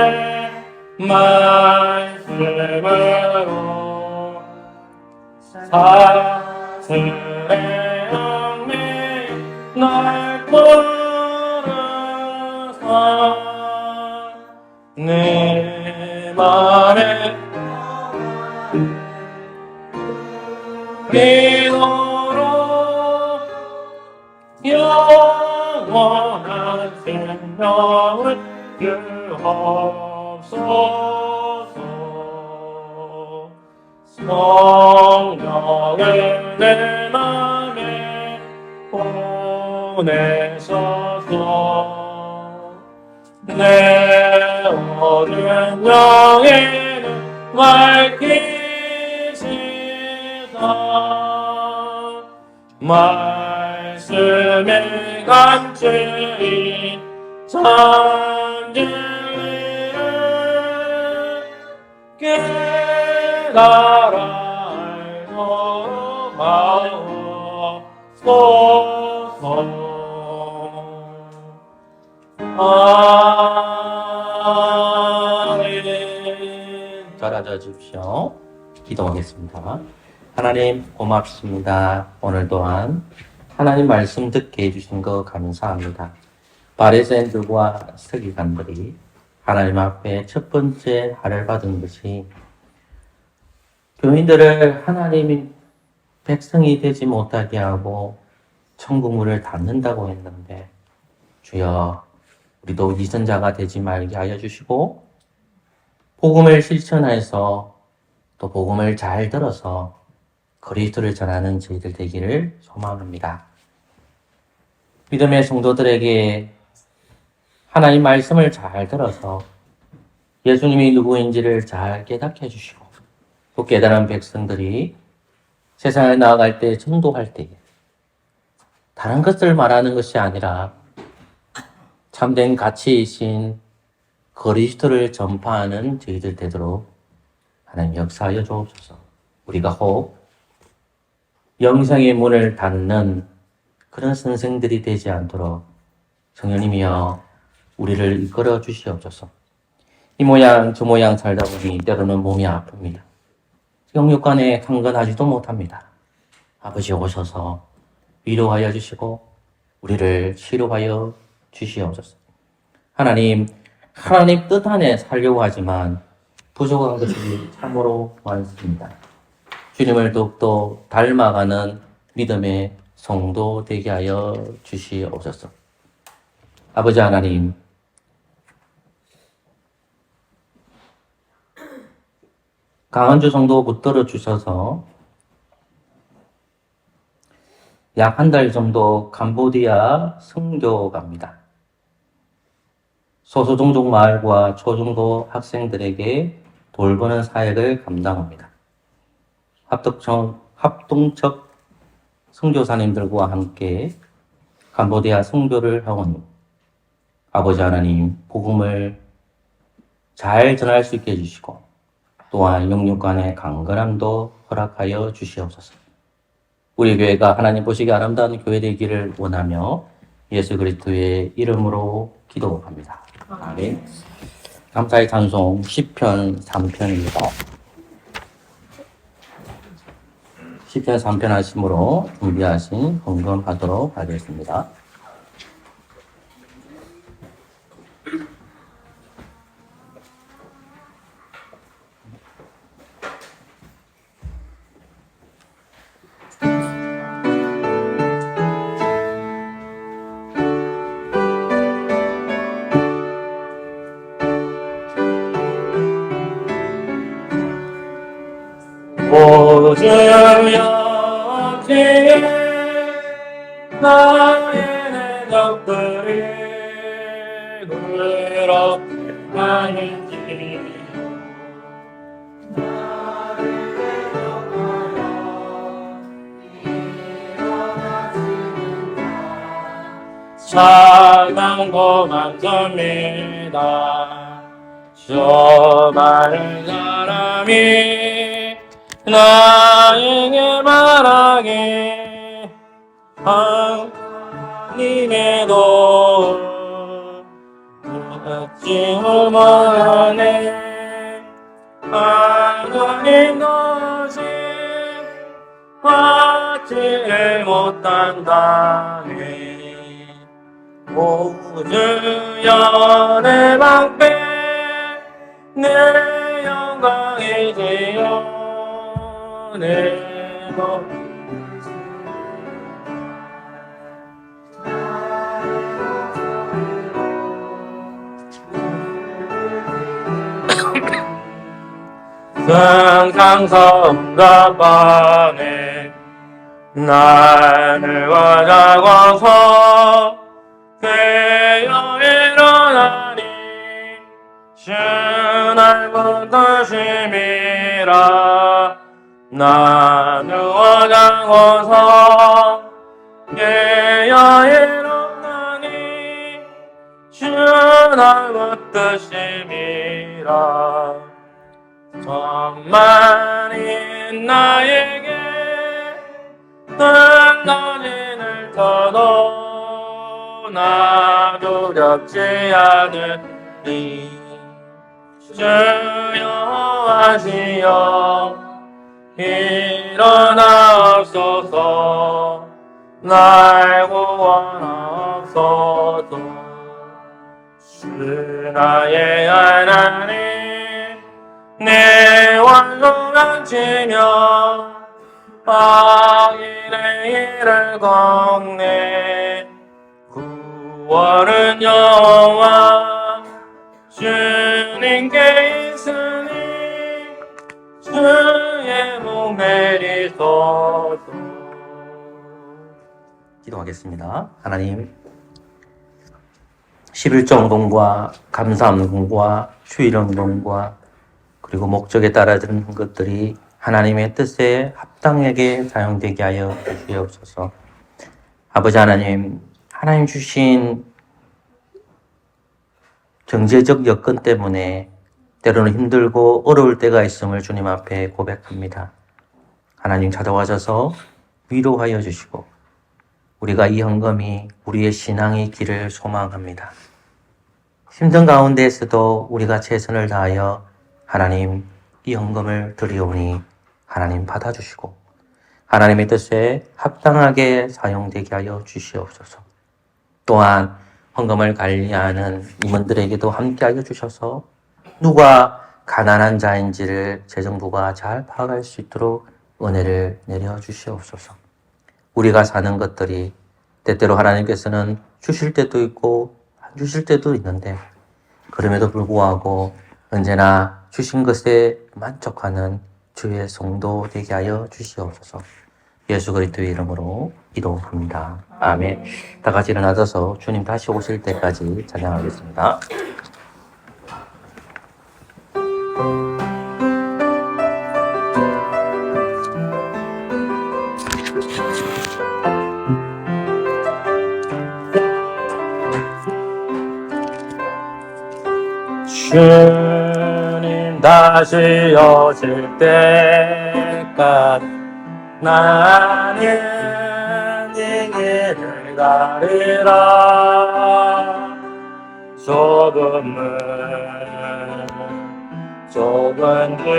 말씀으로 사슬의 영미 날 부르사 내 맘에 믿음으로 영원한 생명을 주옵소서. 성령을 내 맘에 보내소서. 내 어두운 영에는 밝히시사 말씀에 감추인 참 진리를 깨달아 알도록 하옵소서. 아멘. 잘 앉아주십시오. 기도하겠습니다. 하나님 고맙습니다. 오늘 또한 하나님 말씀 듣게 해주신 거 감사합니다. 바리새인들과 서기관들이 하나님 앞에 첫 번째 할을 받은 것이 교인들을 하나님이 백성이 되지 못하게 하고 천국 문을 닫는다고 했는데 주여 우리도 위선자가 되지 말게 하여 주시고 복음을 실천해서 또 복음을 잘 들어서 그리스도를 전하는 저희들 되기를 소망합니다. 믿음의 성도들에게 하나님 말씀을 잘 들어서 예수님이 누구인지를 잘 깨닫게 해주시고 또 깨달은 백성들이 세상에 나아갈 때 전도할 때에 다른 것을 말하는 것이 아니라 참된 가치이신 그리스도를 전파하는 저희들 되도록 하나님 역사하여 주옵소서. 우리가 혹 영생의 문을 닫는 그런 선생들이 되지 않도록 성령님이여 우리를 이끌어 주시옵소서. 이 모양 저 모양 살다 보니 때로는 몸이 아픕니다. 영육간에 강건하지도 못합니다. 아버지 오셔서 위로하여 주시고 우리를 치료하여 주시옵소서. 하나님 뜻 안에 살려고 하지만 부족한 것이 참으로 많습니다. 주님을 더욱더 닮아가는 믿음의 성도 되게 하여 주시옵소서. 아버지 하나님, 강한주 성도 붙들어 주셔서 약 한 달 정도 캄보디아 선교 갑니다. 소수종족 마을과 초중고 학생들에게 돌보는 사역을 감당합니다. 합동적 선교사님들과 함께 캄보디아 선교를 하오니 아버지 하나님 복음을 잘 전할 수 있게 해주시고 또한 영육간의 강건함도 허락하여 주시옵소서. 우리 교회가 하나님 보시기에 아름다운 교회 되기를 원하며 예수 그리스도의 이름으로 기도합니다. 아멘. 감사의 찬송 시편 3편입니다. 시편 3편 하심으로 준비하신 헌금하도록 하겠습니다. 오주여 어찌 나의 적들이 그렇게 하는지 나를 대적하여 일어나지는다 사랑고 많습니다 저 많은 사람이 나에게 말하기 하나님의 도움 듣지 못하네 하나님 도우심 받지를 못한다네 오주여 내 방패 내 영광이지요 내고 승상성갑반에 나를 와자고서 깨어 일어나니 주날 붙드심이라 나를 와자고서 깨어 일어나니 주날 붙드심이라 천만이 나에게 던져진을 쳐도 나 두렵지 않으니 주여 하시어 일어나옵소서 날 구원하옵소서 주 나의 하나님 내 원수가 치며 악인의 일을 걷네. 구원은 여호와 주님께 있으니 주의 목 내리소서. 기도하겠습니다. 하나님, 11조 운동과 감사 운동과 휴일 운동과 그리고 목적에 따라드는 것들이 하나님의 뜻에 합당하게 사용되게 하여 주시옵소서. 아버지 하나님, 하나님 주신 경제적 여건 때문에 때로는 힘들고 어려울 때가 있음을 주님 앞에 고백합니다. 하나님 찾아와셔서 위로하여 주시고 우리가 이 헌금이 우리의 신앙의 길을 소망합니다. 힘든 가운데에서도 우리가 최선을 다하여 하나님 이 헌금을 드리오니 하나님 받아주시고 하나님의 뜻에 합당하게 사용되게 하여 주시옵소서. 또한 헌금을 관리하는 임원들에게도 함께하여 주셔서 누가 가난한 자인지를 재정부가 잘 파악할 수 있도록 은혜를 내려 주시옵소서. 우리가 사는 것들이 때때로 하나님께서는 주실 때도 있고 안 주실 때도 있는데 그럼에도 불구하고 언제나 주신 것에 만족하는 주의 성도 되게 하여 주시옵소서. 예수 그리스도의 이름으로 기도합니다. 아멘. 다 같이 일어나셔서 주님 다시 오실 때까지 찬양하겠습니다. 주님 다시 오실 때까지 나는 이 길을 가리라. 조금은 좁은 길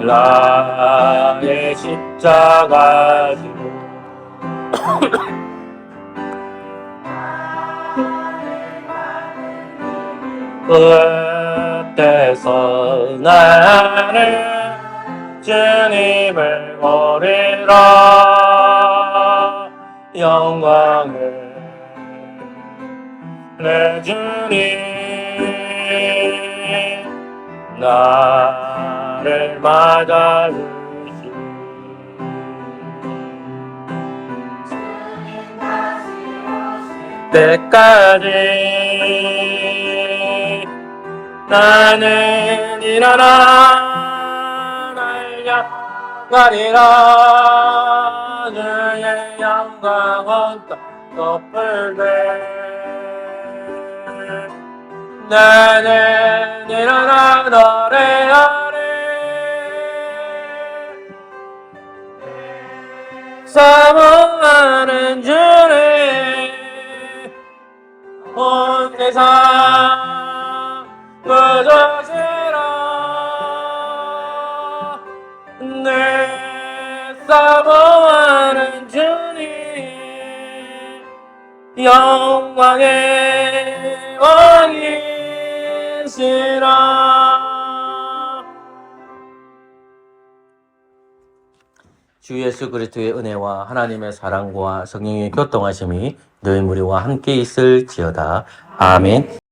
나의 십자가 지고 끝에서 나는 주님을 보리라. 영광을 내 주님 나를 맞아주시 때까지 나는 일어나 날려가리라. 주의 영광은 덮을 때 나는 일어나 노래하리. 사모하는 주님 온 세상 그저시라. 내 사모하는 주님 영광의 왕이시라. 주 예수 그리스도의 은혜와 하나님의 사랑과 성령의 교통하심이 너희 무리와 함께 있을지어다. 아멘.